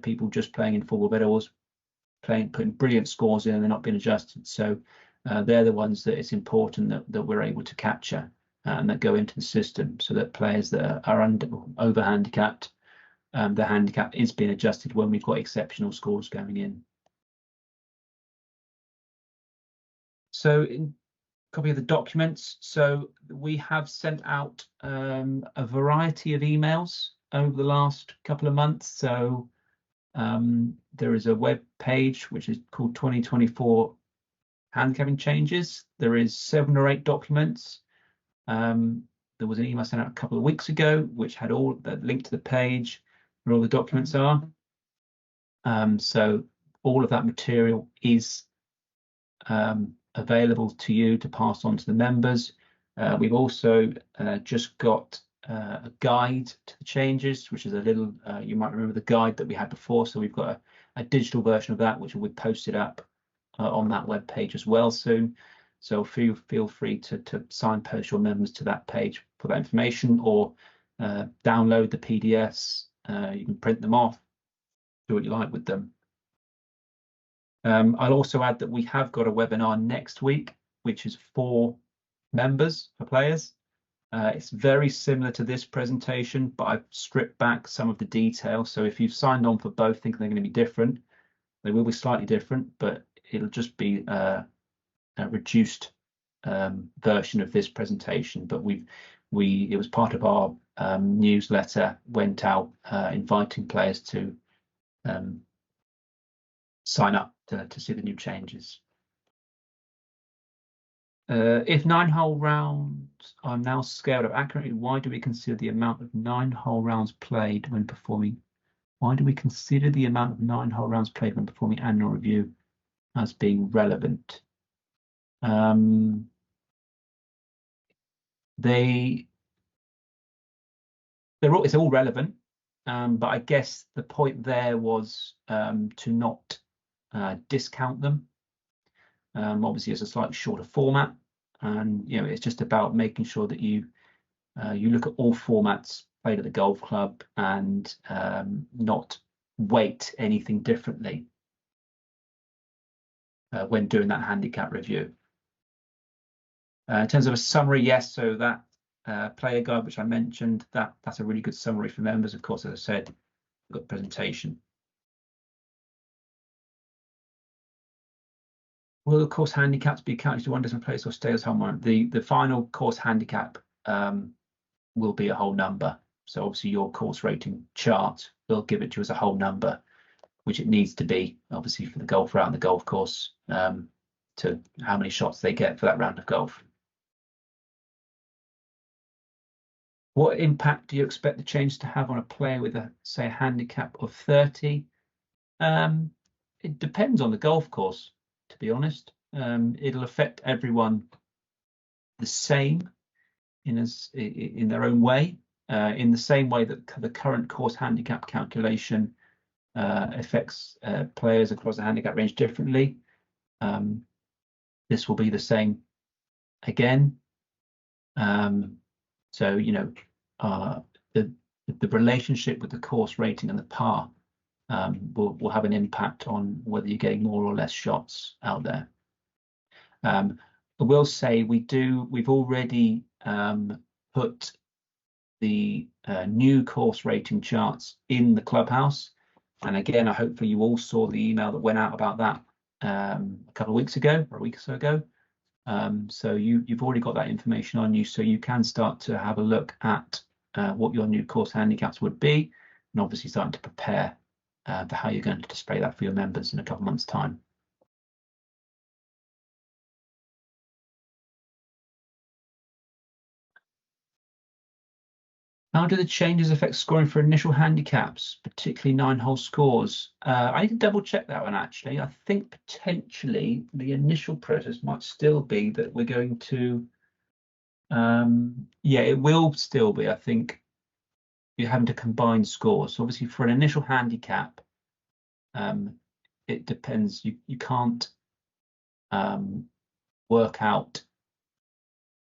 People just playing in four better oars, putting brilliant scores in, and they're not being adjusted. So they're the ones that it's important that we're able to capture and that go into the system, so that players that are over handicapped, the handicap is being adjusted when we've got exceptional scores going in. So in copy of the documents. So we have sent out a variety of emails over the last couple of months. So there is a web page which is called 2024 Handicapping Changes. There is 7 or 8 documents. There was an email sent out a couple of weeks ago which had all the link to the page where all the documents are. So all of that material is available to you to pass on to the members. We've also just got a guide to the changes, which is a little, you might remember the guide that we had before. So we've got a digital version of that, which will be posted up on that web page as well soon. So feel free to signpost your members to that page for that information, or download the PDFs. You can print them off, do what you like with them. I'll also add that we have got a webinar next week, which is for members, for players. It's very similar to this presentation, but I've stripped back some of the detail. So if you've signed on for both thinking they're going to be different, they will be slightly different, but it'll just be a reduced version of this presentation. But it was part of our newsletter, went out inviting players to sign up to see the new changes. If 9-hole rounds are now scaled up accurately, why do we consider the amount of 9-hole rounds played when performing? Why do we consider the amount of 9-hole rounds played when performing annual review as being relevant? It's all relevant, but I guess the point there was to not discount them. Obviously, it's a slightly shorter format, and it's just about making sure that you look at all formats played at the golf club and not weight anything differently when doing that handicap review. In terms of a summary, yes, so that player guide which I mentioned, that's a really good summary for members. Of course, as I said, we've got the presentation. Will the course handicaps be counted to one decimal place or stay as whole number? The final course handicap will be a whole number. So obviously your course rating chart will give it to you as a whole number, which it needs to be, obviously, for the golf round, the golf course, to how many shots they get for that round of golf. What impact do you expect the change to have on a player with say a handicap of 30? It depends on the golf course, to be honest. It'll affect everyone the same in their own way, in the same way that the current course handicap calculation affects players across the handicap range differently. This will be the same again. So the relationship with the course rating and the par will have an impact on whether you're getting more or less shots out there. I will say we've already put the new course rating charts in the clubhouse, and again, hopefully you all saw the email that went out about that a couple of weeks ago, or a week or so ago. So you've already got that information on you, so you can start to have a look at what your new course handicaps would be, and obviously starting to prepare for how you're going to display that for your members in a couple of months' time. How do the changes affect scoring for initial handicaps, particularly 9-hole scores? I need to double check that one, actually. I think potentially the initial process might still be that we're going to, yeah, it will still be, I think, you're having to combine scores. So obviously for an initial handicap, it depends. You can't work out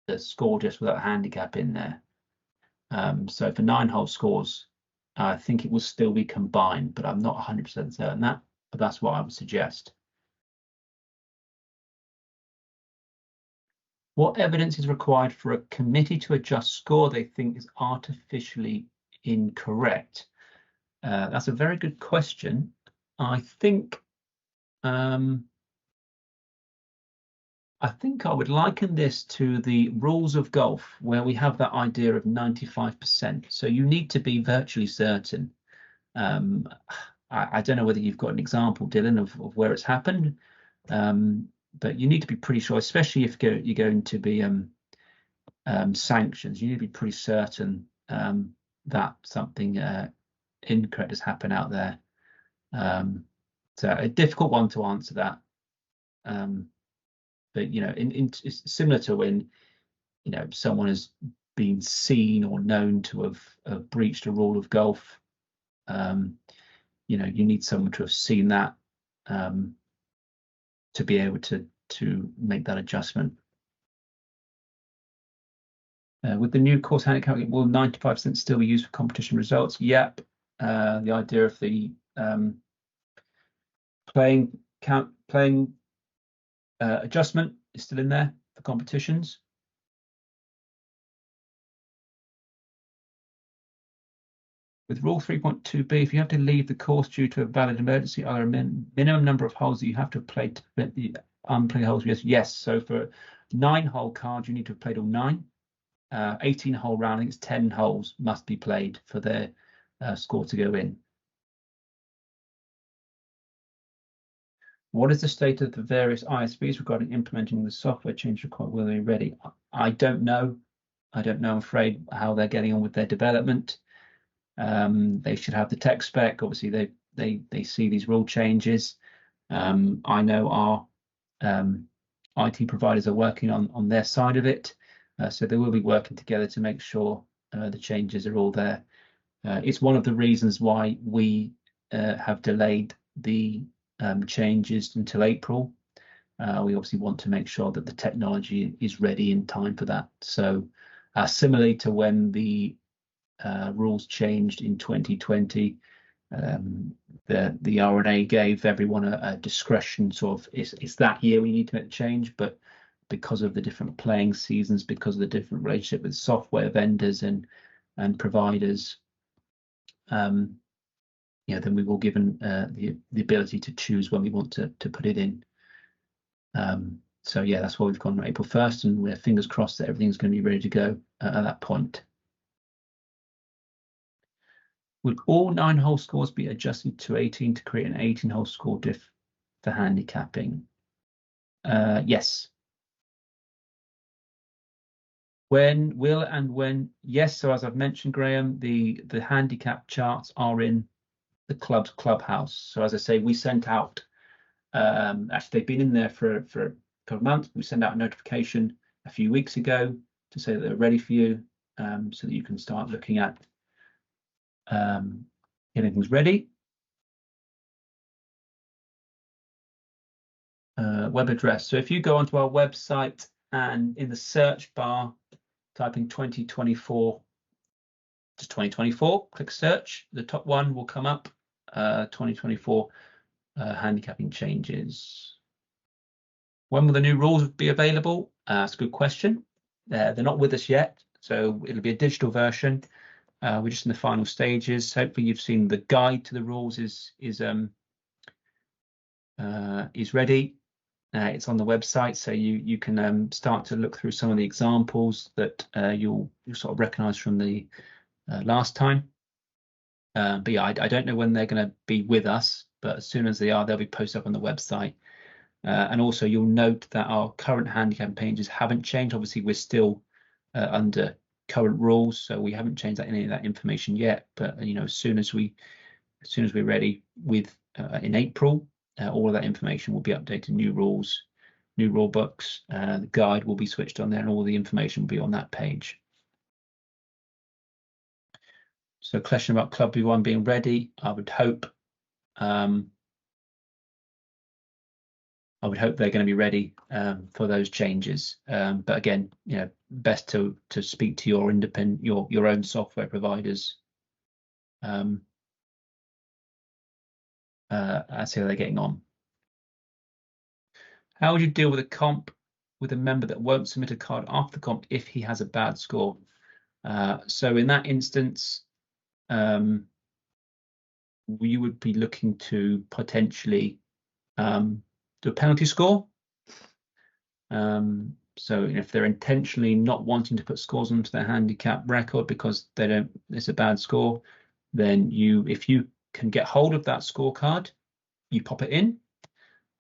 the score just without a handicap in there. So for 9-hole scores, I think it will still be combined, but I'm not 100% certain that, but that's what I would suggest. What evidence is required for a committee to adjust score they think is artificially incorrect? That's a very good question. I think I would liken this to the rules of golf, where we have that idea of 95%. So you need to be virtually certain. I don't know whether you've got an example, Dylan, of where it's happened, but you need to be pretty sure, especially if you're going to be sanctions. You need to be pretty certain that something incorrect has happened out there. So a difficult one to answer that. But it's similar to when someone has been seen or known to have breached a rule of golf. You need someone to have seen that to be able to make that adjustment. With the new course handicap, will 95% still be used for competition results? Yep. The idea of the playing adjustment is still in there for competitions. With rule 3.2b, if you have to leave the course due to a valid emergency, are there a minimum number of holes that you have to have played to prevent the unplayed holes? Yes. So for 9-hole cards, you need to have played all 9. 18-hole round, I think it's 10 holes must be played for their score to go in. What is the state of the various ISVs regarding implementing the software change required? Will they be ready? I don't know. I'm afraid, how they're getting on with their development. They should have the tech spec. Obviously, they see these rule changes. I know our IT providers are working on their side of it, so they will be working together to make sure the changes are all there. It's one of the reasons why we have delayed the changes until April. We obviously want to make sure that the technology is ready in time for that. So similarly to when the rules changed in 2020, the RNA gave everyone a discretion, sort of it's that year we need to make the change, but because of the different playing seasons, because of the different relationship with software vendors and providers, then we will given the ability to choose when we want to put it in. So yeah, that's why we've gone on April 1st, and we're fingers crossed that everything's going to be ready to go at that point. Would all 9-hole scores be adjusted to 18 to create an 18-hole score diff for handicapping? Yes. When will and when? Yes. So as I've mentioned, Graham, the handicap charts are in the club's clubhouse. So as I say, we sent out. Actually, they've been in there for a couple of months. We sent out a notification a few weeks ago to say that they're ready for you, so that you can start looking at getting things ready. Web address. So if you go onto our website and in the search bar, typing 2024, just 2024, click search. The top one will come up, 2024 handicapping changes. When will the new rules be available? That's a good question. They're not with us yet, so it'll be a digital version. We're just in the final stages. Hopefully you've seen the guide to the rules is ready. It's on the website, so you can start to look through some of the examples that you'll sort of recognise from the last time. But yeah, I don't know when they're going to be with us, but as soon as they are, they'll be posted up on the website. And also you'll note that our current handicap pages haven't changed. Obviously, we're still under current rules, so we haven't changed any of that information yet. But as soon as we're ready with in April, all of that information will be updated. New rules, new rule books, the guide will be switched on there, and all the information will be on that page. So, question about Club B1 being ready. I would hope they're going to be ready for those changes. But again, best to speak to your independent, your own software providers see how they're getting on. How would you deal with a comp with a member that won't submit a card after the comp if he has a bad score? So in that instance, we would be looking to potentially do a penalty score. So if they're intentionally not wanting to put scores onto their handicap record because it's a bad score, then if you can get hold of that scorecard, you pop it in.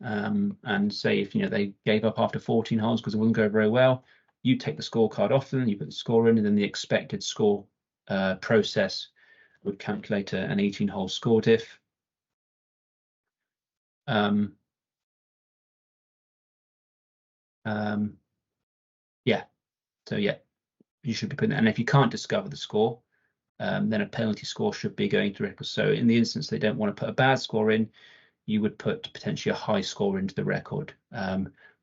And say if they gave up after 14 holes because it wouldn't go very well, you take the scorecard off them, you put the score in, and then the expected score process would calculate an 18-hole score diff. Yeah, so yeah, you should be putting that. And if you can't discover the score, then a penalty score should be going to record. So in the instance they don't want to put a bad score in, you would put potentially a high score into the record.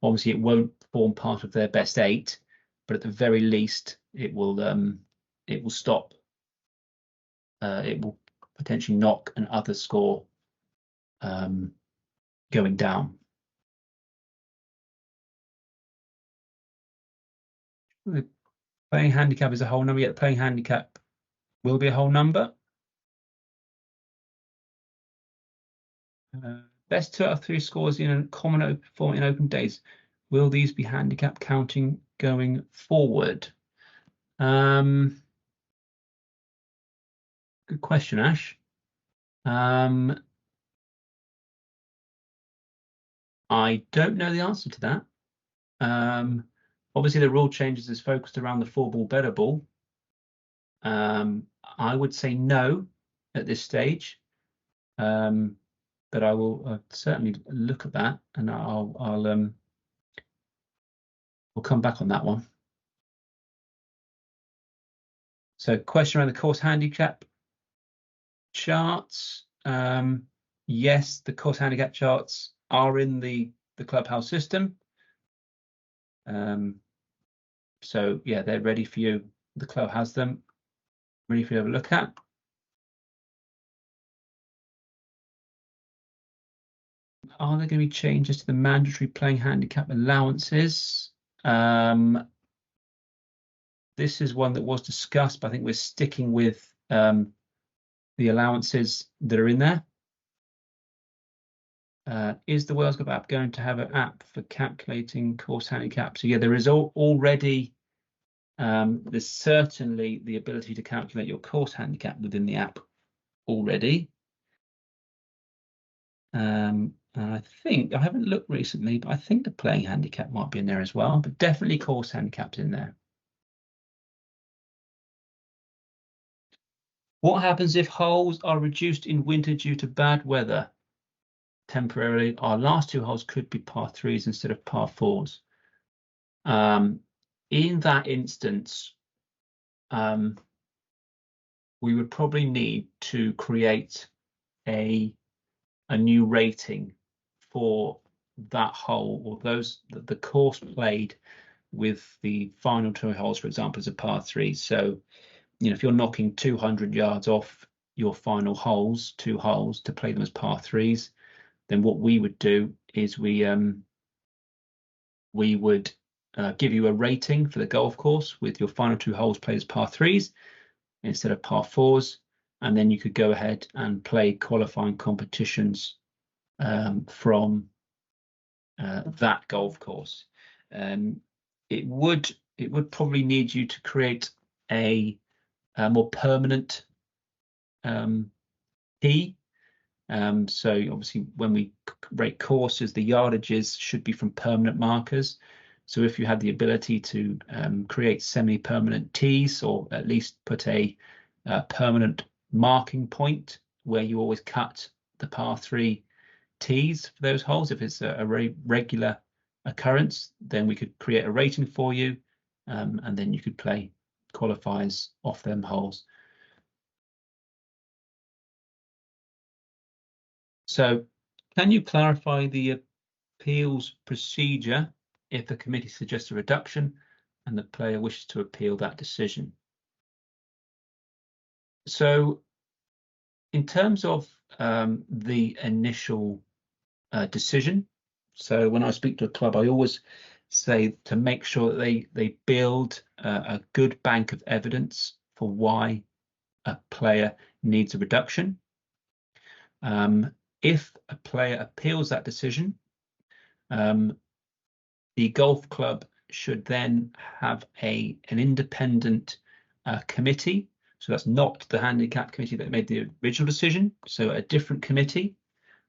Obviously, it won't form part of their best 8, but at the very least, it will stop. It will potentially knock an other score going down. The playing handicap is a whole number. Yet the playing handicap will be a whole number. Best 2 out of 3 scores in a common format in open days. Will these be handicap counting going forward? Good question, Ash. I don't know the answer to that. Obviously, the rule changes is focused around the 4-ball better ball. I would say no at this stage, but I will certainly look at that, and we'll come back on that one. So, question around the course handicap charts. Yes, the course handicap charts are in the clubhouse system. So yeah, they're ready for you. The club has them ready for you to have a look at. Are there going to be changes to the mandatory playing handicap allowances? This is one that was discussed, but I think we're sticking with the allowances that are in there. Is the Wales Cup app going to have an app for calculating course handicap? So yeah, there is already, there's certainly the ability to calculate your course handicap within the app already. I think, I haven't looked recently, but I think the playing handicap might be in there as well, but definitely course handicap's in there. What happens if holes are reduced in winter due to bad weather? Temporarily, our last 2 holes could be par 3s instead of par 4s. In that instance, we would probably need to create a new rating for that hole, or the course played with the final 2 holes, for example, as a par 3. So, if you're knocking 200 yards off your final 2 holes to play them as par 3s, then what we would do is we would give you a rating for the golf course with your final 2 holes played as par 3s instead of par 4s, and then you could go ahead and play qualifying competitions from that golf course. It would probably need you to create a more permanent tee. So obviously when we rate courses, the yardages should be from permanent markers. So if you had the ability to create semi-permanent tees, or at least put a permanent marking point where you always cut the par 3 tees for those holes, if it's a very regular occurrence, then we could create a rating for you, and then you could play qualifiers off them holes. So can you clarify the appeals procedure if the committee suggests a reduction and the player wishes to appeal that decision? So in terms of the initial decision, so when I speak to a club, I always say to make sure that they build a good bank of evidence for why a player needs a reduction. If a player appeals that decision, the golf club should then have an independent committee. So that's not the handicap committee that made the original decision. So a different committee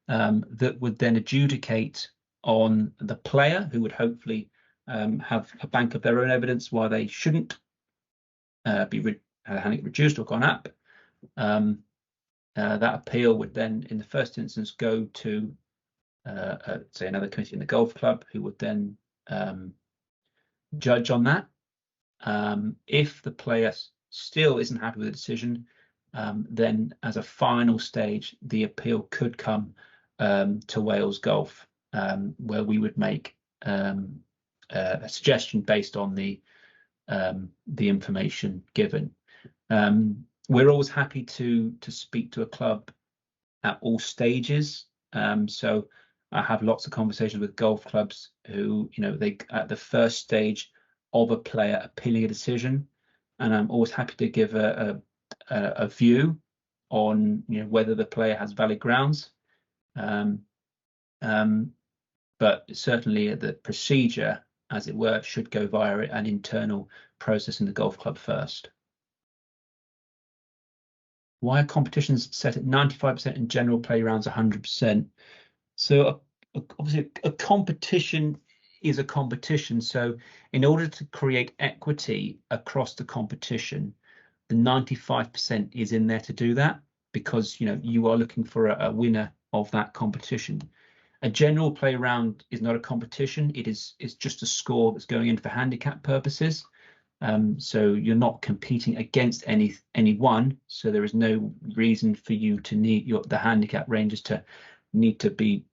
that would then adjudicate on the player, who would hopefully have a bank of their own evidence why they shouldn't be handicap reduced or gone up. That appeal would then, in the first instance, go to say another committee in the golf club, who would then judge on that. If the player still isn't happy with the decision, then as a final stage, the appeal could come to Wales Golf, where we would make a suggestion based on the information given. We're always happy to speak to a club at all stages. So I have lots of conversations with golf clubs who, they at the first stage of a player appealing a decision, and I'm always happy to give a view on whether the player has valid grounds. But certainly the procedure, as it were, should go via an internal process in the golf club first. Why are competitions set at 95% and general play rounds 100%? So obviously a competition is a competition. So in order to create equity across the competition, the 95% is in there to do that, because you are looking for a winner of that competition. A general play round is not a competition. It's just a score that's going in for handicap purposes. So you're not competing against anyone. So there is no reason for you to need the handicap ranges to need to be,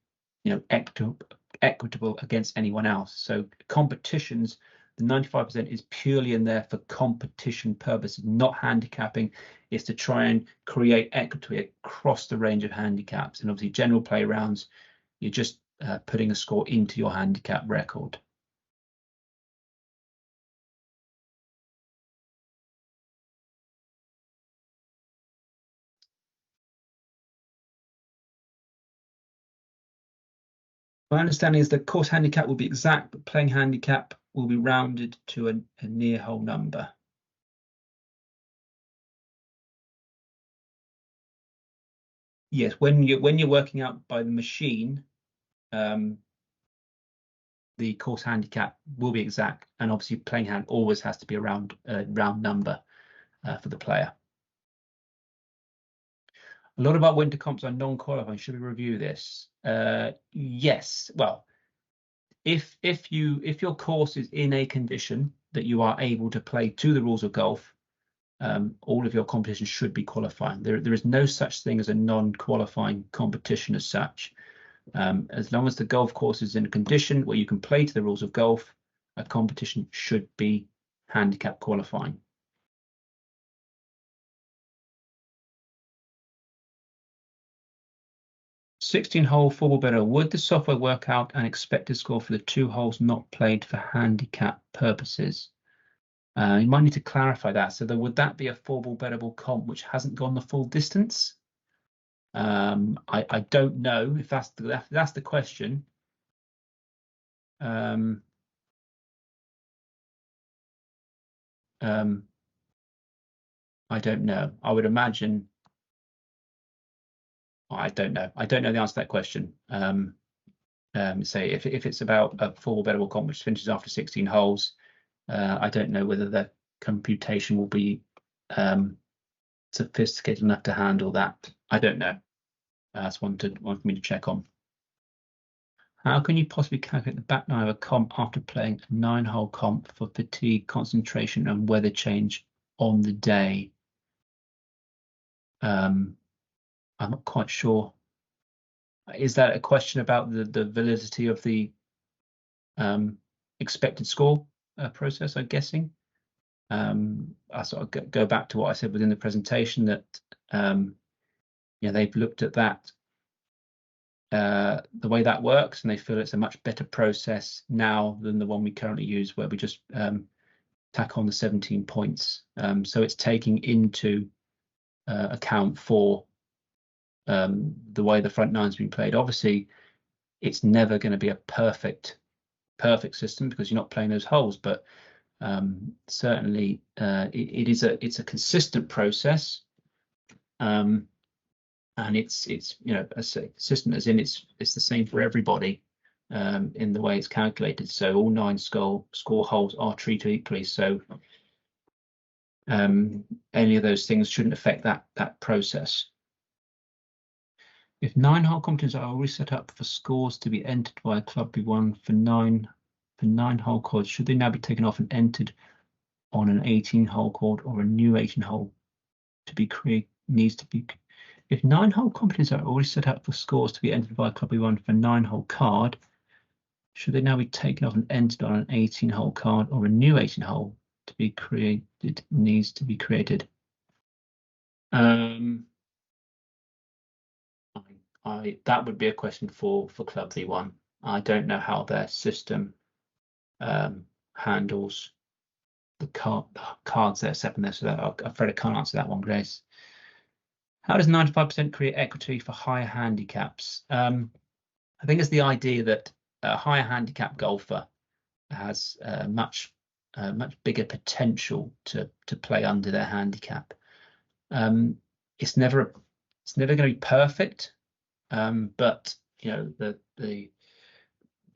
equitable against anyone else. So competitions, the 95% is purely in there for competition purposes, not handicapping. It's to try and create equity across the range of handicaps. And obviously general play rounds, you're just putting a score into your handicap record. My understanding is the course handicap will be exact, but playing handicap will be rounded to a near whole number. Yes, when you're working out by the machine, the course handicap will be exact, and obviously playing hand always has to be a round number for the player. A lot of our winter comps are non-qualifying. Should we review this? Yes. Well, if your course is in a condition that you are able to play to the rules of golf, all of your competitions should be qualifying. There is no such thing as a non-qualifying competition as such. As long as the golf course is in a condition where you can play to the rules of golf, a competition should be handicap qualifying. "16-hole four-ball better. Would the software work out an expected score for the 2 holes not played for handicap purposes?" You might need to clarify that. So would that be a 4-ball bettable comp which hasn't gone the full distance? I don't know if that's the question. I don't know. I would imagine. I don't know. I don't know the answer to that question. Say if it's about a 4-ball bettable comp which finishes after 16 holes, I don't know whether the computation will be sophisticated enough to handle that. I don't know. That's one for me to check on. How can you possibly calculate the back nine of a comp after playing a 9-hole comp for fatigue, concentration, and weather change on the day? I'm not quite sure. Is that a question about the validity of the expected score process, I'm guessing? I sort of go back to what I said within the presentation, that they've looked at that, the way that works, and they feel it's a much better process now than the one we currently use, where we just tack on the 17 points. So it's taking into account for the way the front nine's been played. Obviously, it's never going to be a perfect system because you're not playing those holes, but certainly it's a consistent process, and it's consistent as in it's the same for everybody in the way it's calculated. So all 9 score holes are treated equally. So any of those things shouldn't affect that process. If 9-hole competitions are already set up for scores to be entered by a club B1 for 9-hole course, should they now be taken off and entered on an 18-hole court, or a new 18-hole to be created needs to be? If 9-hole competitions are already set up for scores to be entered by a club B1 for 9-hole card, should they now be taken off and entered on an 18-hole card, or a new 18-hole to be created needs to be created? That would be a question for Club V1. I don't know how their system handles the cards that are set in there, so that I'm afraid I can't answer that one, Grace. How does 95% create equity for higher handicaps? I think it's the idea that a higher handicap golfer has much bigger potential to play under their handicap. It's never going to be perfect. But the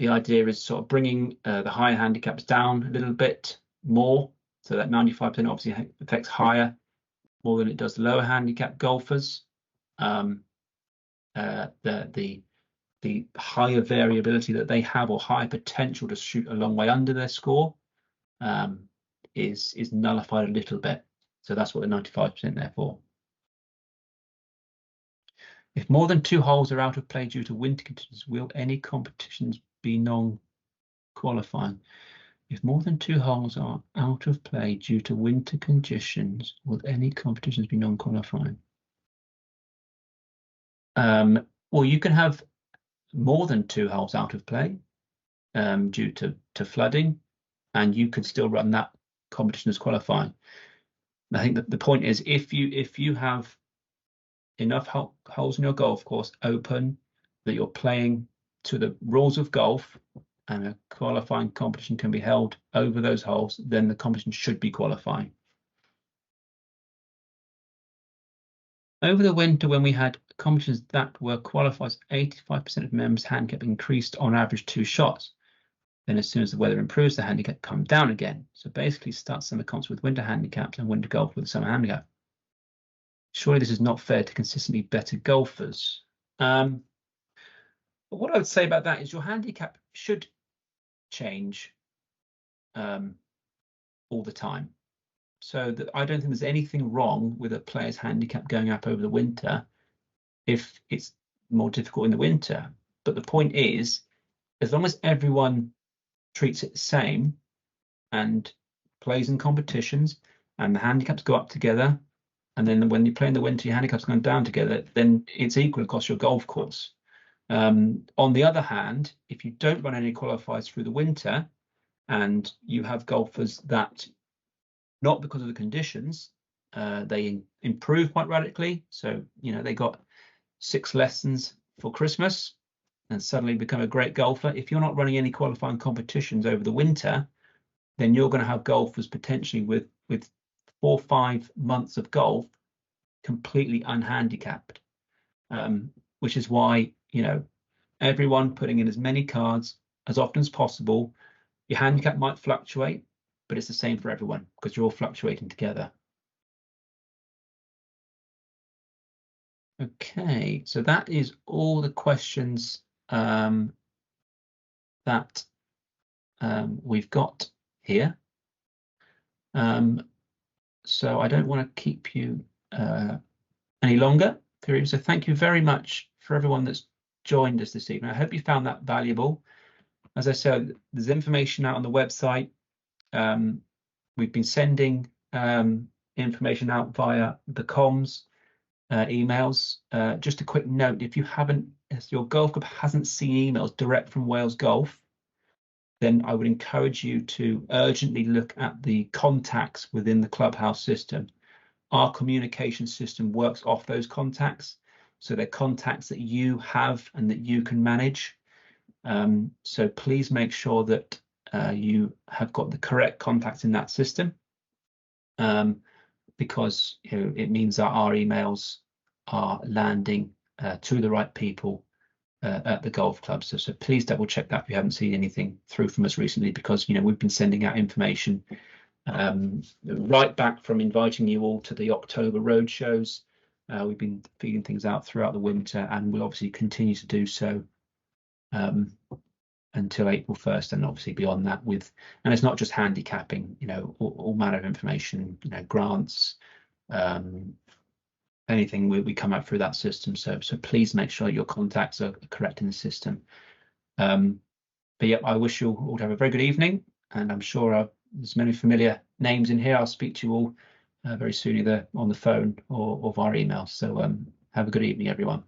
idea is sort of bringing the higher handicaps down a little bit more, so that 95% obviously affects higher more than it does lower handicap golfers. The higher variability that they have, or higher potential to shoot a long way under their score, is nullified a little bit. So that's what the 95% there for. If more than 2 holes are out of play due to winter conditions, will any competitions be non-qualifying? If more than 2 holes are out of play due to winter conditions, will any competitions be non-qualifying? Well, you can have more than 2 holes out of play due to flooding, and you could still run that competition as qualifying. I think that the point is, if you have enough holes in your golf course open that you're playing to the rules of golf, and a qualifying competition can be held over those holes, then the competition should be qualifying. Over the winter, when we had competitions that were qualified, 85% of members' handicap increased on average 2 shots. Then as soon as the weather improves, the handicap comes down again. So basically start summer comps with winter handicaps and winter golf with summer handicap. Surely this is not fair to consistently better golfers. But what I would say about that is your handicap should change all the time. So that I don't think there's anything wrong with a player's handicap going up over the winter if it's more difficult in the winter. But the point is, as long as everyone treats it the same and plays in competitions and the handicaps go up together, and then when you play in the winter, your handicaps go down together, then it's equal across your golf course. On the other hand, if you don't run any qualifiers through the winter, and you have golfers that, not because of the conditions, they improve quite radically. So, they got 6 lessons for Christmas and suddenly become a great golfer. If you're not running any qualifying competitions over the winter, then you're going to have golfers potentially with 4 or 5 months of golf completely unhandicapped, which is why, everyone putting in as many cards as often as possible. Your handicap might fluctuate, but it's the same for everyone because you're all fluctuating together. Okay, so that is all the questions that we've got here. So I don't want to keep you any longer. So thank you very much for everyone that's joined us this evening. I hope you found that valuable. As I said, there's information out on the website. We've been sending information out via the comms. emails. Just a quick note: if your golf club hasn't seen emails direct from Wales Golf, then I would encourage you to urgently look at the contacts within the Clubhouse system. Our communication system works off those contacts, so they're contacts that you have and that you can manage. So please make sure that you have got the correct contacts in that system, because it means that our emails are landing to the right people at the golf club. So please double check that if you haven't seen anything through from us recently, because we've been sending out information right back from inviting you all to the October road shows. We've been feeding things out throughout the winter, and we'll obviously continue to do so until April 1st, and obviously beyond that. And it's not just handicapping, all manner of information, grants, anything we come out through that system. So please make sure your contacts are correct in the system. But yeah, I wish you all to have a very good evening, and I'm sure there's many familiar names in here. I'll speak to you all very soon, either on the phone or via email. So have a good evening, everyone.